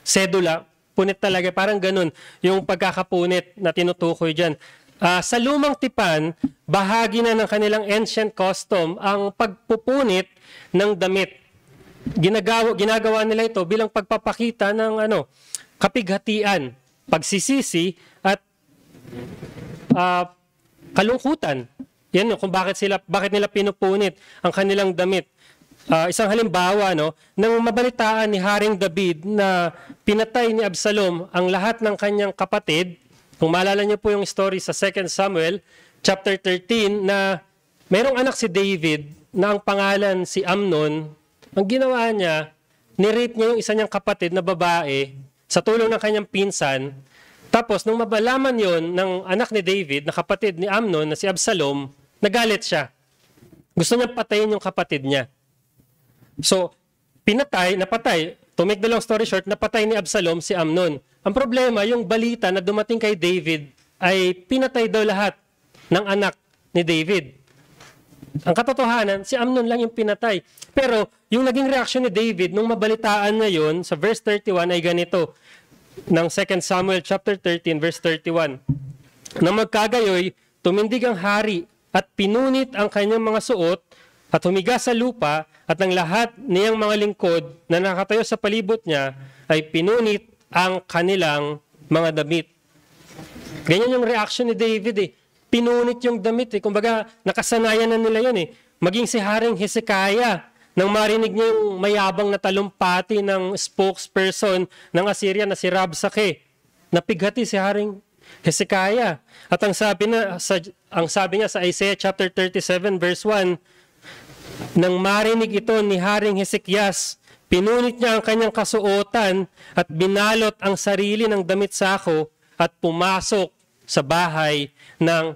sedula, punit talaga, parang ganun yung pagkakapunit na tinutukoy dyan. Sa lumang tipan, bahagi na ng kanilang ancient custom ang pagpupunit ng damit. Ginagawa nila ito bilang pagpapakita ng kapighatian, pagsisisi at kalungkutan. Yan kung bakit nila pinupunit ang kanilang damit. Isang halimbawa, nang mabalitaan ni Haring David na pinatay ni Absalom ang lahat ng kanyang kapatid. Kung maalala niyo po yung story sa 2 Samuel chapter 13 na mayroong anak si David na ang pangalan si Amnon. Ang ginawa niya, nirape niya yung isa niyang kapatid na babae sa tulong ng kanyang pinsan. Tapos, nung mabalaman yon ng anak ni David, na kapatid ni Amnon, na si Absalom, nagalit siya. Gusto niya patayin yung kapatid niya. So, napatay. To make the long story short, napatay ni Absalom si Amnon. Ang problema, yung balita na dumating kay David ay pinatay daw lahat ng anak ni David. Ang katotohanan, si Amnon lang yung pinatay. Pero, yung naging reaksyon ni David nung mabalitaan na yon sa verse 31 ay ganito. Ng 2 Samuel chapter 13 verse 31. Nang magkagayoy, tumindig ang hari at pinunit ang kanyang mga suot at humiga sa lupa at ang lahat niyang mga lingkod na nakatayo sa palibot niya ay pinunit ang kanilang mga damit. Ganyan yung reaction ni David eh. Pinunit yung damit eh. Kumbaga, nakasanayan na nila yun eh. Maging si Haring Hezekiah, nang marinig niya yung mayabang na talumpati ng spokesperson ng Assyria na si Rabsakeh, napighati si Haring Hezekiah. At ang sabi niya sa Isaiah chapter 37 verse 1, nang marinig ito ni Haring Hezekias, pinunit niya ang kanyang kasuotan at binalot ang sarili ng damit sako at pumasok sa bahay ng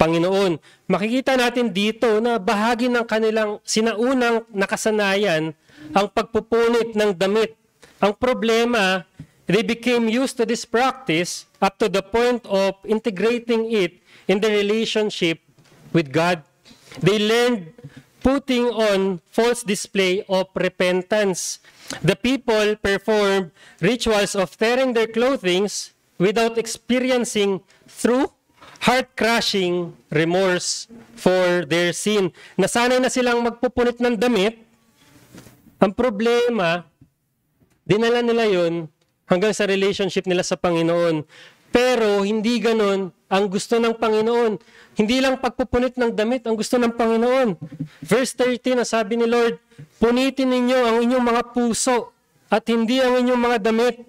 Panginoon. Makikita natin dito na bahagi ng kanilang sinaunang nakasanayan ang pagpupunit ng damit. Ang problema, they became used to this practice up to the point of integrating it in the relationship with God. They learned putting on false display of repentance. The people performed rituals of tearing their clothing without experiencing true heart-crushing remorse for their sin. Nasanay na silang magpupunit ng damit. Ang problema, dinala nila yon hanggang sa relationship nila sa Panginoon. Pero hindi ganon ang gusto ng Panginoon. Hindi lang pagpupunit ng damit ang gusto ng Panginoon. Verse 13, sabi ni Lord, punitin ninyo ang inyong mga puso at hindi ang inyong mga damit.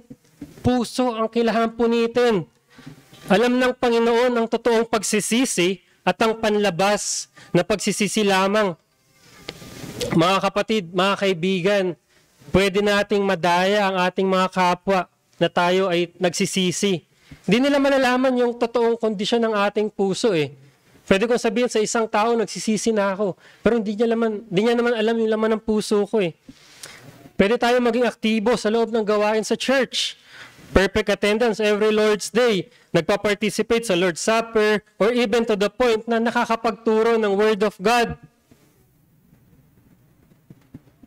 Puso ang kailangan punitin. Alam ng Panginoon ang totoong pagsisisi at ang panlabas na pagsisisi lamang. Mga kapatid, mga kaibigan, pwede nating madaya ang ating mga kapwa na tayo ay nagsisisi. Hindi nila malalaman yung totoong kondisyon ng ating puso eh. Pwede kong sabihin sa isang tao, nagsisisi na ako. Pero hindi niya naman alam yung laman ng puso ko eh. Pwede tayo maging aktibo sa loob ng gawain sa church. Perfect attendance every Lord's Day. Nagpa-participate sa Lord's Supper or even to the point na nakakapagturo ng Word of God.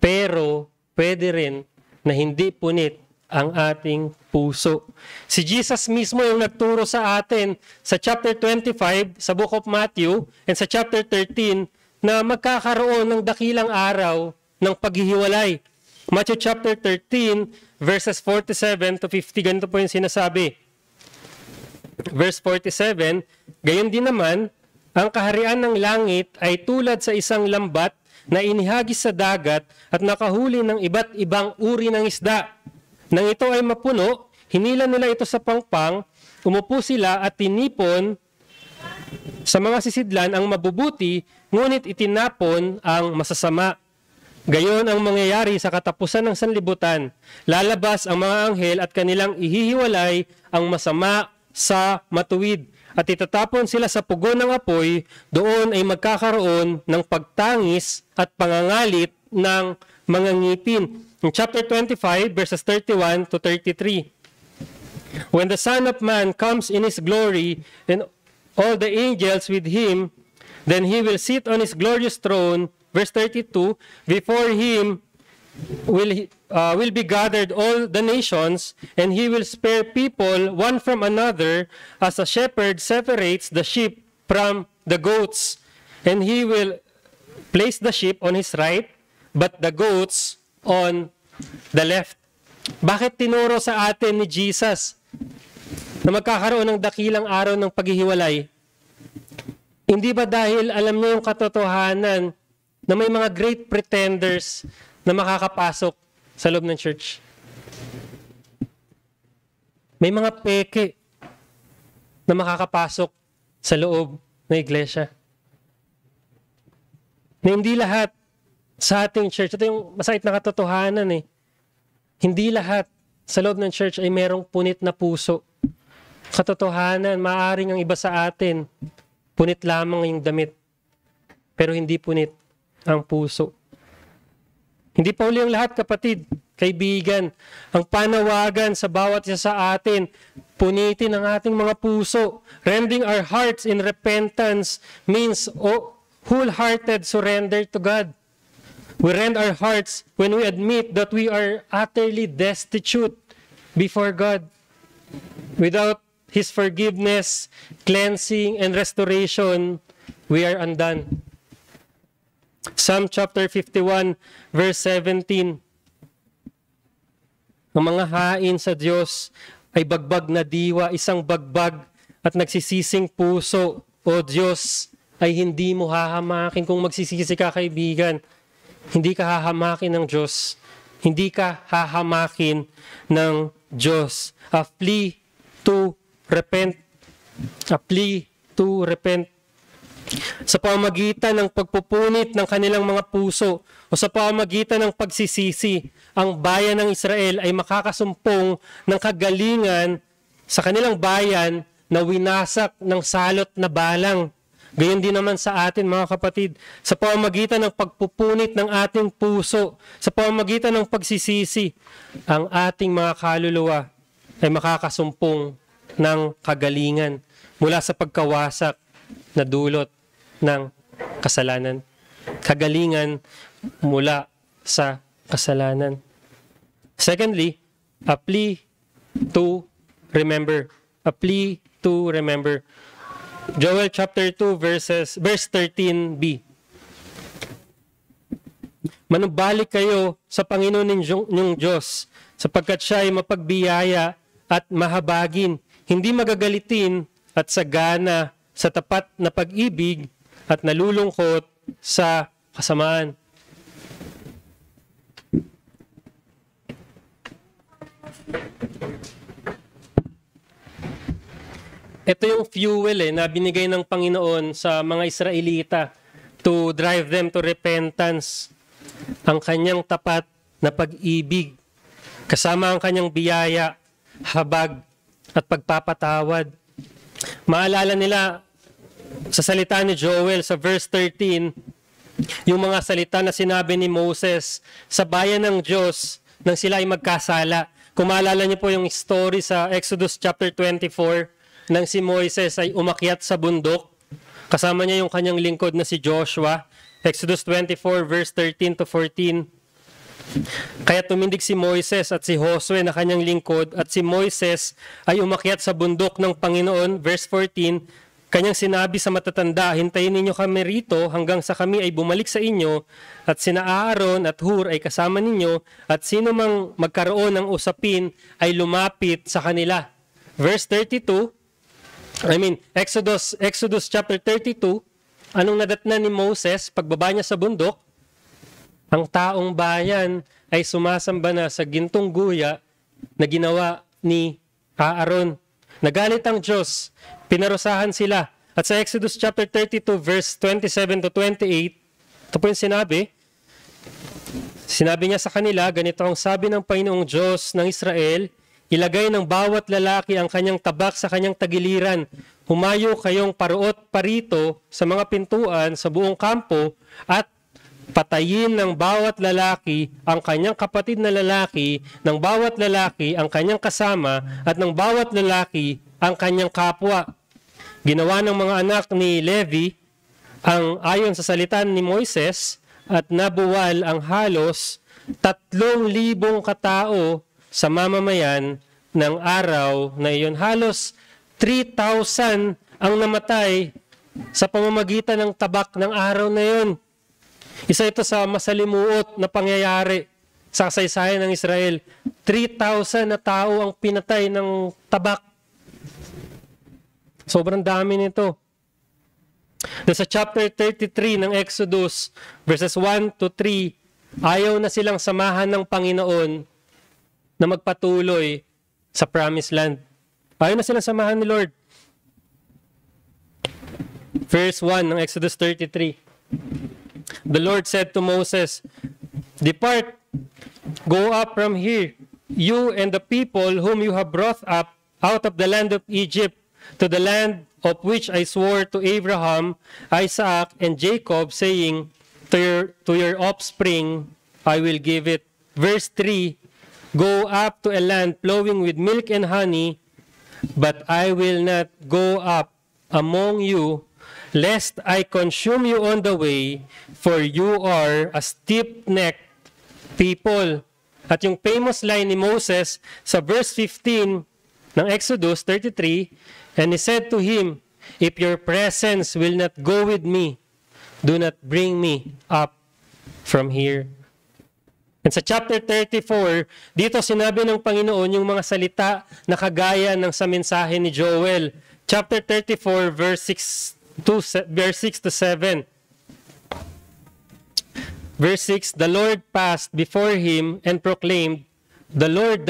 Pero pwede rin na hindi punit ang ating puso. Si Jesus mismo yung nagturo sa atin sa chapter 25 sa book of Matthew and sa chapter 13 na magkakaroon ng dakilang araw ng paghihiwalay. Matthew chapter 13 verses 47 to 50, ganito po yung sinasabi. Verse 47, gayon din naman, ang kaharian ng langit ay tulad sa isang lambat na inihagis sa dagat at nakahuli ng iba't ibang uri ng isda. Nang ito ay mapuno, hinila nila ito sa pangpang, umupo sila at tinipon sa mga sisidlan ang mabubuti, ngunit itinapon ang masasama. Gayon ang mangyayari sa katapusan ng sanlibutan. Lalabas ang mga anghel at kanilang ihihiwalay ang masama sa matuwid. At itatapon sila sa pugon ng apoy, doon ay magkakaroon ng pagtangis at pangangalit ng mga ngipin. In chapter 25, verses 31 to 33. When the Son of Man comes in His glory and all the angels with Him, then He will sit on His glorious throne. Verse 32, before Him will be gathered all the nations, and He will spare people one from another, as a shepherd separates the sheep from the goats. And He will place the sheep on His right, but the goats on the left. Bakit tinuro sa atin ni Jesus na magkakaroon ng dakilang araw ng paghihiwalay? Hindi ba dahil alam niya yung katotohanan na may mga great pretenders na makakapasok sa loob ng church? May mga peke na makakapasok sa loob ng iglesia. Na hindi lahat sa ating church, ito yung masakit na katotohanan eh, hindi lahat sa loob ng church ay merong punit na puso. Katotohanan, maaaring ang iba sa atin, punit lamang yung damit, pero hindi punit ang puso. Hindi pa uli ang lahat, kapatid, kaibigan. Ang panawagan sa bawat isa sa atin, punitin ang ating mga puso. Rending our hearts in repentance means wholehearted surrender to God. We rend our hearts when we admit that we are utterly destitute before God. Without His forgiveness, cleansing, and restoration, we are undone. Psalm chapter 51, verse 17. Ang mga hain sa Diyos ay bagbag na diwa, isang bagbag at nagsisising puso. O Diyos, ay hindi mo hahamakin kung magsisisi ka, kaibigan. Hindi ka hahamakin ng Diyos. Hindi ka hahamakin ng Diyos. A plea to repent. A plea to repent. Sa pamamagitan ng pagpupunit ng kanilang mga puso o sa pamamagitan ng pagsisisi, ang bayan ng Israel ay makakasumpong ng kagalingan sa kanilang bayan na winasak ng salot na balang. Gayon din naman sa atin, mga kapatid, sa pamamagitan ng pagpupunit ng ating puso, sa pamamagitan ng pagsisisi, ang ating mga kaluluwa ay makakasumpong ng kagalingan mula sa pagkawasak na dulot ng kasalanan. Kagalingan mula sa kasalanan. Secondly, a plea to remember. A plea to remember. Joel chapter 2 verse 13b. Manumbalik kayo sa Panginoon ninyong Diyos, sapagkat siya ay mapagbiyaya at mahabagin, hindi magagalitin at sagana sa tapat na pag-ibig at nalulungkot sa kasamaan. Ito yung fuel na binigay ng Panginoon sa mga Israelita to drive them to repentance. Ang kanyang tapat na pag-ibig, kasama ang kanyang biyaya, habag at pagpapatawad. Maalala nila sa salita ni Joel sa verse 13, yung mga salita na sinabi ni Moses sa bayan ng Diyos nang sila ay magkasala. Kung maalala niyo po yung story sa Exodus chapter 24, nang si Moises ay umakyat sa bundok, kasama niya yung kanyang lingkod na si Joshua. Exodus 24 verse 13 to 14. Kaya tumindig si Moises at si Josue na kanyang lingkod, at si Moises ay umakyat sa bundok ng Panginoon. Verse 14, kanyang sinabi sa matatanda, hintayin ninyo kami rito hanggang sa kami ay bumalik sa inyo, at sina Aaron at Hur ay kasama ninyo, at sino mang magkaroon ng usapin ay lumapit sa kanila. Verse 32, Exodus chapter 32, anong nadatnan ni Moses pagbaba niya sa bundok? Ang taong bayan ay sumasamba na sa gintong guya na ginawa ni Aaron. Nagalit ang Diyos, pinarusahan sila. At sa Exodus chapter 32 verse 27 to 28, ito po yung sinabi. Sinabi niya sa kanila, ganito ang sabi ng Panginoong Diyos ng Israel, ilagay ng bawat lalaki ang kanyang tabak sa kanyang tagiliran. Humayo kayong paruot parito sa mga pintuan sa buong kampo at patayin ng bawat lalaki ang kanyang kapatid na lalaki, ng bawat lalaki ang kanyang kasama, at ng bawat lalaki ang kanyang kapwa. Ginawa ng mga anak ni Levi ang ayon sa salita ni Moises, at nabuwal ang halos 3,000 katao sa mamamayan ng araw na iyon. Halos 3,000 ang namatay sa pamamagitan ng tabak ng araw na iyon. Isa ito sa masalimuot na pangyayari sa kasaysayan ng Israel. 3,000 na tao ang pinatay ng tabak. Sobrang dami nito. Sa chapter 33 ng Exodus, verses 1 to 3, ayaw na silang samahan ng Panginoon na magpatuloy sa promised land. Ayaw na silang samahan ni Lord. Verse 1 ng Exodus 33. The Lord said to Moses, depart, go up from here, you and the people whom you have brought up out of the land of Egypt, to the land of which I swore to Abraham, Isaac, and Jacob, saying, to your offspring I will give it. Verse 3, go up to a land flowing with milk and honey, but I will not go up among you, lest I consume you on the way, for you are a stiff-necked people. At yung famous line ni Moses sa verse 15 ng Exodus 33, and he said to him, if your presence will not go with me, do not bring me up from here. And sa chapter 34, dito sinabi ng Panginoon yung mga salita na kagaya ng sa mensahe ni Joel. Chapter 34, verse 6 to 7. Verse 6, the Lord passed before him and proclaimed, the Lord,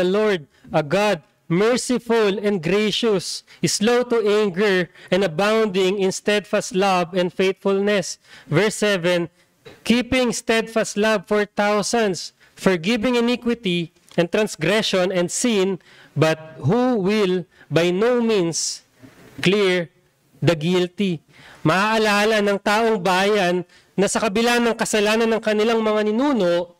a God merciful and gracious, slow to anger and abounding in steadfast love and faithfulness. Verse 7, keeping steadfast love for thousands, forgiving iniquity and transgression and sin, but who will by no means clear the guilty. Maaalala ng taong bayan na sa kabila ng kasalanan ng kanilang mga ninuno,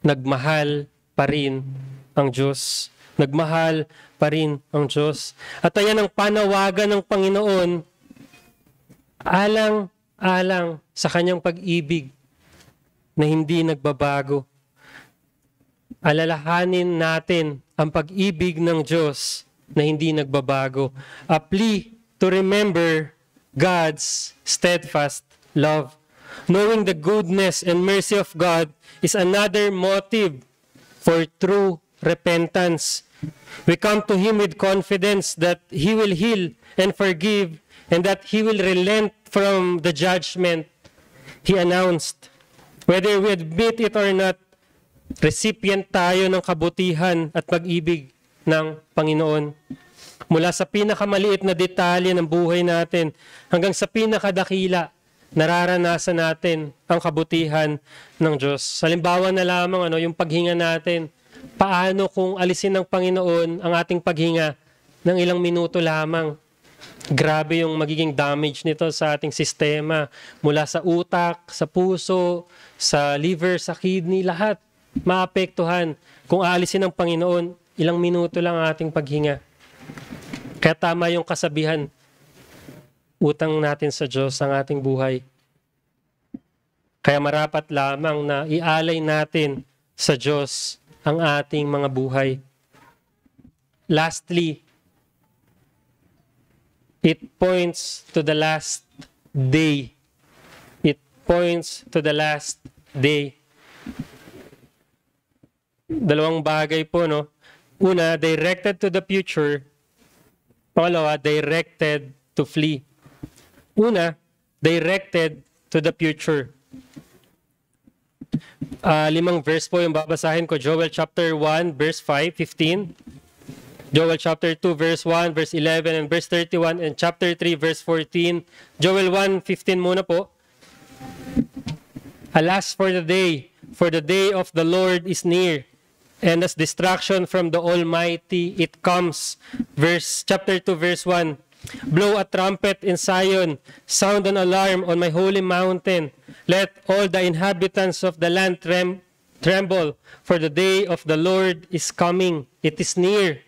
nagmahal pa rin ang Diyos. Nagmahal pa rin ang Diyos. At ayan ang panawagan ng Panginoon, alang-alang sa kanyang pag-ibig na hindi nagbabago. Alalahanin natin ang pag-ibig ng Diyos na hindi nagbabago. A plea to remember God's steadfast love. Knowing the goodness and mercy of God is another motive for true repentance. We come to Him with confidence that He will heal and forgive and that He will relent from the judgment He announced. Whether we admit it or not, recipient tayo ng kabutihan at pag-ibig ng Panginoon. Mula sa pinakamaliit na detalye ng buhay natin hanggang sa pinakadakila, nararanasan natin ang kabutihan ng Diyos. Halimbawa na lamang yung paghinga natin. Paano kung alisin ng Panginoon ang ating paghinga ng ilang minuto lamang? Grabe yung magiging damage nito sa ating sistema. Mula sa utak, sa puso, sa liver, sa kidney, lahat maapektuhan. Kung aalisin ng Panginoon, ilang minuto lang ang ating paghinga. Kaya tama yung kasabihan, utang natin sa Diyos ang ating buhay. Kaya marapat lamang na ialay natin sa Diyos ang ating mga buhay. Lastly, it points to the last day. It points to the last day. Dalawang bagay po, no? Una, directed to the future. Pangalawa, directed to flee. Una, directed to the future. 5 verse po yung babasahin ko. Joel chapter 1, verse 5, 15. Joel chapter 2, verse 1, verse 11, and verse 31, and chapter 3, verse 14. Joel 1, 15 muna po. Alas for the day of the Lord is near, and as destruction from the Almighty it comes. Chapter 2, verse 1. Blow a trumpet in Zion, sound an alarm on my holy mountain. Let all the inhabitants of the land tremble, for the day of the Lord is coming. It is near.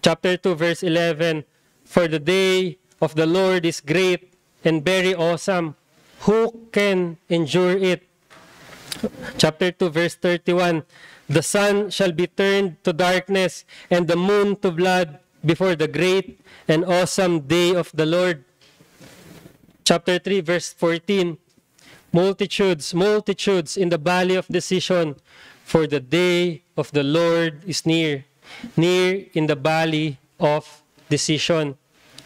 Chapter 2, verse 11. For the day of the Lord is great and very awesome. Who can endure it? Chapter 2, verse 31. The sun shall be turned to darkness and the moon to blood before the great and awesome day of the Lord. Chapter 3, verse 14. Multitudes in the valley of decision, for the day of the Lord is near. Near in the valley of decision.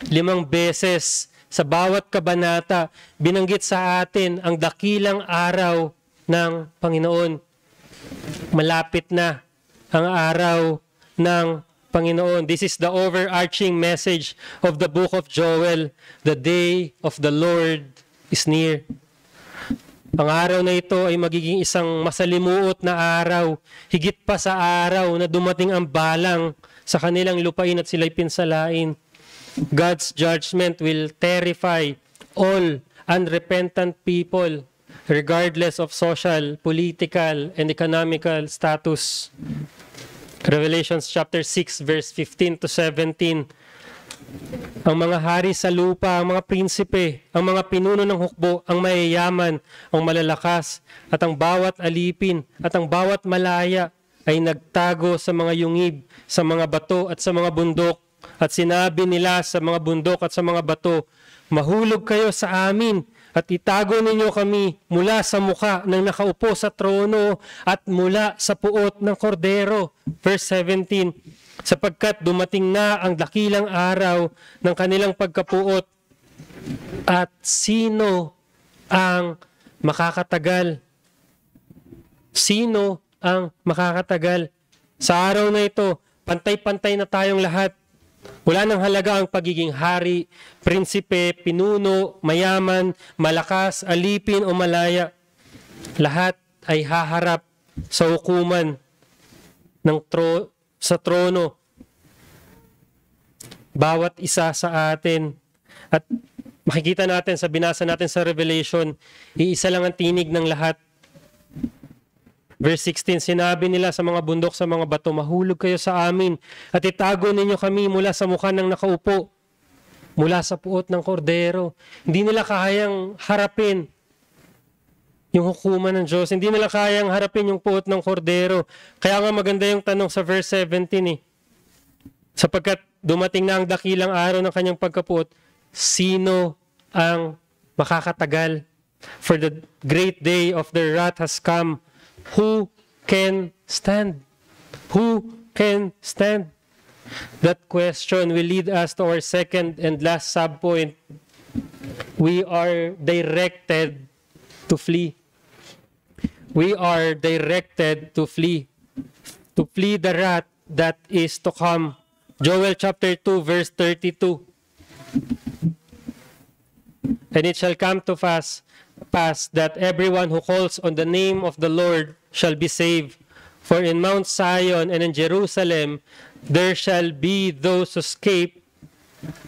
5 beses sa bawat kabanata, binanggit sa atin ang dakilang araw ng Panginoon. Malapit na ang araw ng Panginoon. This is the overarching message of the book of Joel. The day of the Lord is near. Ang araw na ito ay magiging isang masalimuot na araw, higit pa sa araw na dumating ang balang sa kanilang lupain at sila'y pinsalain. God's judgment will terrify all unrepentant people, regardless of social, political, and economical status. Revelations chapter 6, verse 15 to 17. Ang mga hari sa lupa, ang mga prinsipe, ang mga pinuno ng hukbo, ang mayayaman, ang malalakas, at ang bawat alipin, at ang bawat malaya ay nagtago sa mga yungib, sa mga bato at sa mga bundok. at sinabi nila sa mga bundok at sa mga bato, mahulog kayo sa amin at itago ninyo kami mula sa muka ng nakaupo sa trono at mula sa puot ng kordero. Verse 17, sapagkat dumating na ang dakilang araw ng kanilang pagkapuot at sino ang makakatagal? Sino ang makakatagal? Sa araw na ito, pantay-pantay na tayong lahat. Wala nang halaga ang pagiging hari, prinsipe, pinuno, mayaman, malakas, alipin o malaya. Lahat ay haharap sa hukuman ng sa trono. Bawat isa sa atin. At makikita natin sa binasa natin sa Revelation, iisa lang ang tinig ng lahat. Verse 16, sinabi nila sa mga bundok, sa mga bato, mahulog kayo sa amin at itago ninyo kami mula sa mukha ng nakaupo, mula sa puot ng kordero. Hindi nila kayang harapin yung hukuman ng Diyos. Hindi nila kayang harapin yung puot ng kordero. Kaya nga maganda yung tanong sa verse 17 sapagkat dumating na ang dakilang araw ng kanyang pagkapuot, sino ang makakatagal? For the great day of their wrath has come. Who can stand? Who can stand? That question will lead us to our second and last subpoint. We are directed to flee. We are directed to flee. To flee the wrath that is to come. Joel chapter 2 verse 32. And it shall come to pass that everyone who calls on the name of the Lord shall be saved. For in Mount Zion and in Jerusalem there shall be those who escape,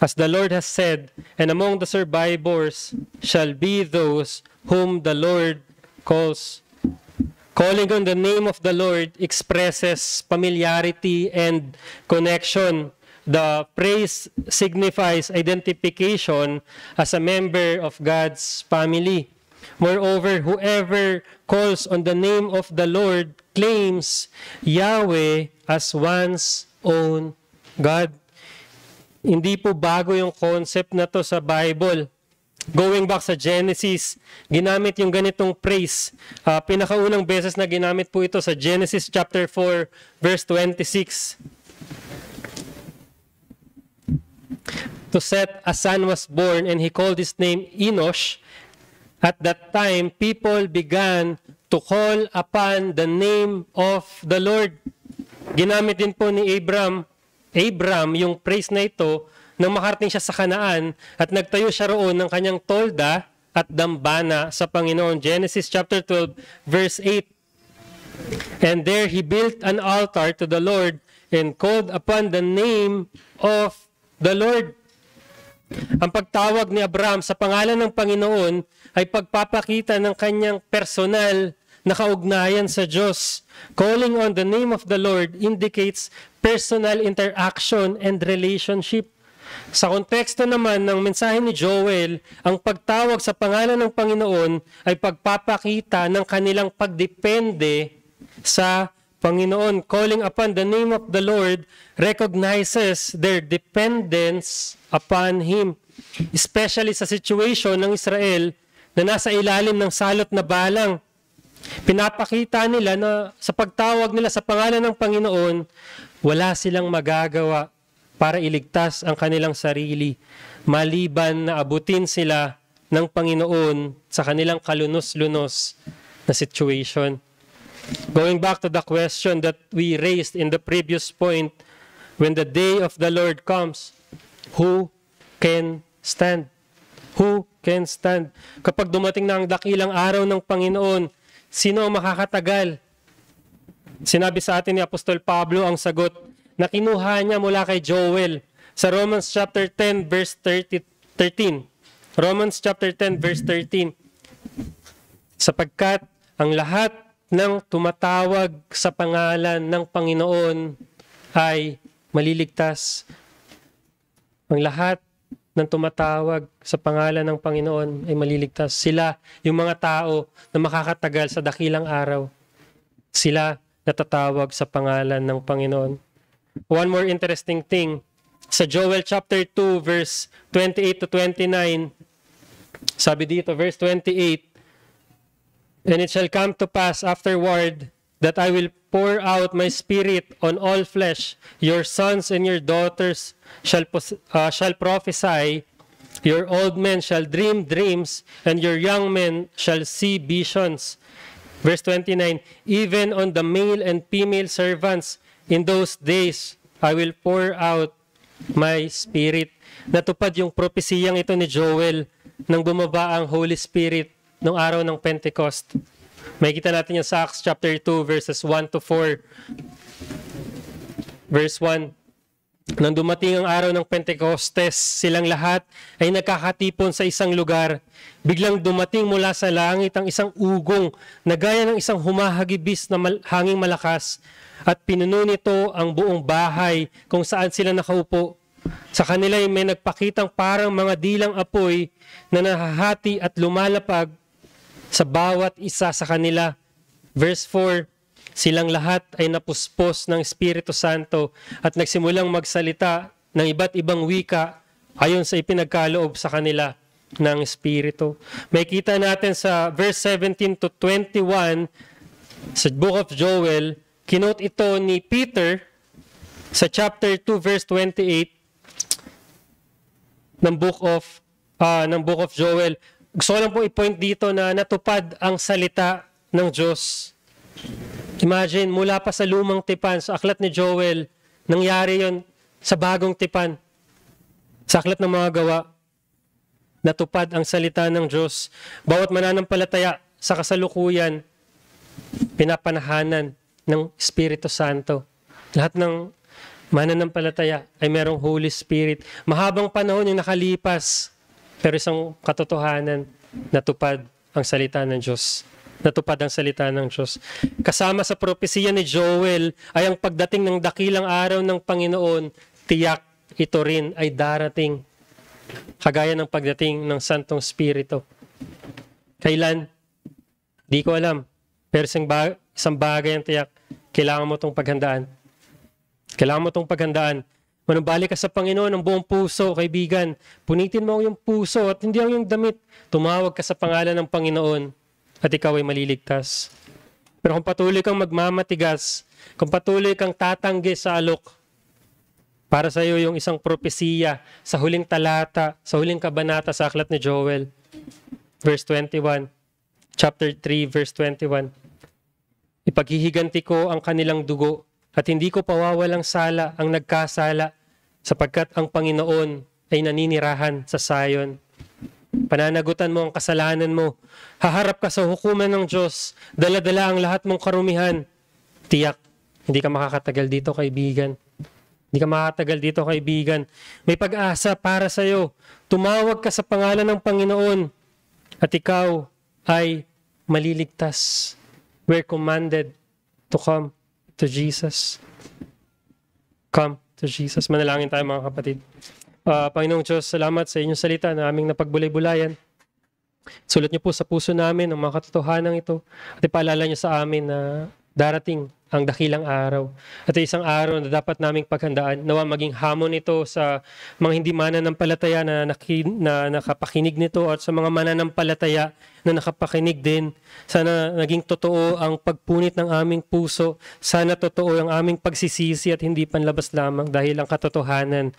as the Lord has said, and among the survivors shall be those whom the Lord calls. Calling on the name of the Lord expresses familiarity and connection. The praise signifies identification as a member of God's family. Moreover, whoever calls on the name of the Lord claims Yahweh as one's own God. Hindi po bago yung concept na to sa Bible. Going back sa Genesis, ginamit yung ganitong praise. Pinakaunang beses na ginamit po ito sa Genesis chapter 4, verse 26. To Seth a son was born, and he called his name Enosh. At that time, people began to call upon the name of the Lord. Ginamit din po ni Abram yung praise na ito nang makarating siya sa Kanaan at nagtayo siya roon ng kanyang tolda at dambana sa Panginoon. Genesis chapter 12, verse 8. And there he built an altar to the Lord and called upon the name of the Lord. Ang pagtawag ni Abraham sa pangalan ng Panginoon ay pagpapakita ng kanyang personal na kaugnayan sa Diyos. Calling on the name of the Lord indicates personal interaction and relationship. Sa konteksto naman ng mensahe ni Joel, ang pagtawag sa pangalan ng Panginoon ay pagpapakita ng kanilang pagdepende sa Panginoon. Calling upon the name of the Lord recognizes their dependence upon Him. Especially sa situation ng Israel na nasa ilalim ng salot na balang. Pinapakita nila na sa pagtawag nila sa pangalan ng Panginoon, wala silang magagawa para iligtas ang kanilang sarili, maliban na abutin sila ng Panginoon sa kanilang kalunos-lunos na situation. Going back to the question that we raised in the previous point, when the day of the Lord comes, who can stand? Who can stand? Kapag dumating na ang dakilang araw ng Panginoon, sino ang makakatagal? Sinabi sa atin ni Apostol Pablo ang sagot na kinuha niya mula kay Joel sa Romans chapter 10 verse 13. Romans chapter 10 verse 13. Sapagkat ang lahat ng tumatawag sa pangalan ng Panginoon ay maliligtas. Ang lahat ng tumatawag sa pangalan ng Panginoon ay maliligtas. Sila, yung mga tao na makakatagal sa dakilang araw, sila natatawag sa pangalan ng Panginoon. One more interesting thing sa Joel chapter 2 verse 28 to 29, sabi dito, verse 28, "And it shall come to pass afterward that I will pour out my spirit on all flesh. Your sons and your daughters shall prophesy. Your old men shall dream dreams, and your young men shall see visions." Verse 29, "Even on the male and female servants in those days, I will pour out my spirit." Natupad yung propesiyang ito ni Joel nang bumaba ang Holy Spirit nung araw ng Pentecost. Makikita natin yung sa Acts chapter 2 verses 1 to 4. Verse 1, "Nang dumating ang araw ng Pentecostes, silang lahat ay nagkakatipon sa isang lugar. Biglang dumating mula sa langit ang isang ugong na gaya ng isang humahagibis na hanging malakas, at pinuno nito ang buong bahay kung saan sila nakaupo. Sa kanila ay may nagpakitang parang mga dilang apoy na nahahati at lumalapag sa bawat isa sa kanila." Verse 4, "Silang lahat ay napuspos ng Espiritu Santo at nagsimulang magsalita ng iba't ibang wika ayon sa ipinagkaloob sa kanila ng Espiritu." May kita natin sa verse 17 to 21 sa Book of Joel, kinote ito ni Peter sa chapter 2 verse 28 ng Book of Joel. Gusto ko lang po i-point dito na natupad ang salita ng Diyos. Imagine, mula pa sa lumang tipan, sa aklat ni Joel, nangyari yon sa bagong tipan. Sa aklat ng mga gawa, natupad ang salita ng Diyos. Bawat mananampalataya sa kasalukuyan, pinapanahanan ng Espiritu Santo. Lahat ng mananampalataya ay merong Holy Spirit. Mahabang panahon yung nakalipas, pero isang katotohanan, natupad ang salita ng Diyos. Natupad ang salita ng Diyos. Kasama sa propesiya ni Joel ay ang pagdating ng dakilang araw ng Panginoon, tiyak ito rin ay darating. Kagaya ng pagdating ng Santong Espiritu. Kailan? Di ko alam. Pero isang bagay ang tiyak, kailangan mo itong paghandaan. Kailangan mo itong paghandaan. Manumbalik ka sa Panginoon ng buong puso, kaibigan. Punitin mo yung puso at hindi ang yung damit. Tumawag ka sa pangalan ng Panginoon at ikaw ay maliligtas. Pero kung patuloy kang magmamatigas, kung patuloy kang tatanggi sa alok, para sa iyo yung isang propesiya sa huling talata, sa huling kabanata sa aklat ni Joel, verse 21, chapter 3, verse 21. "Ipaghihiganti ko ang kanilang dugo at hindi ko pawawalang sala ang nagkasala, sapagkat ang Panginoon ay naninirahan sa Zion. Pananagutan mo ang kasalanan mo. Haharap ka sa hukuman ng Diyos. Dala-dala ang lahat mong karumihan. Tiyak, hindi ka makakatagal dito, kaibigan. Hindi ka makakatagal dito, kaibigan. May pag-asa para sa iyo. Tumawag ka sa pangalan ng Panginoon at ikaw ay maliligtas. We're commanded to come to Jesus. Come to Jesus. Manalangin tayo, mga kapatid. Panginoong Diyos, salamat sa inyong salita na aming napagbulay-bulayan. Sulat niyo po sa puso namin ang mga katotohanan ito at ipaalala niyo sa amin na darating ang dakilang araw. At isang araw na dapat naming paghandaan. Nawa maging hamon ito sa mga hindi mananampalataya na nakapakinig nito at sa mga mananampalataya na nakapakinig din. Sana naging totoo ang pagpunit ng aming puso. Sana totoo ang aming pagsisisi at hindi panlabas lamang dahil ang katotohanan.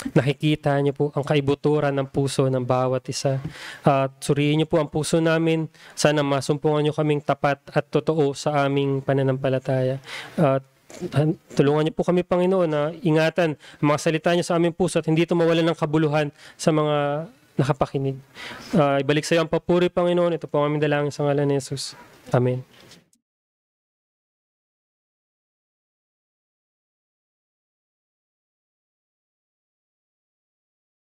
Nakikita niyo po ang kaibuturan ng puso ng bawat isa. At suriin niyo po ang puso namin. Sana masumpungan niyo kaming tapat at totoo sa aming pananampalataya. At tulungan niyo po kami, Panginoon, na ingatan ang mga salita niyo sa aming puso at hindi ito mawalan ng kabuluhan sa mga nakapakinig. Ibalik sa iyo ang papuri, Panginoon. Ito po ang aming dalangin sa ngalan ni Jesus. Amen.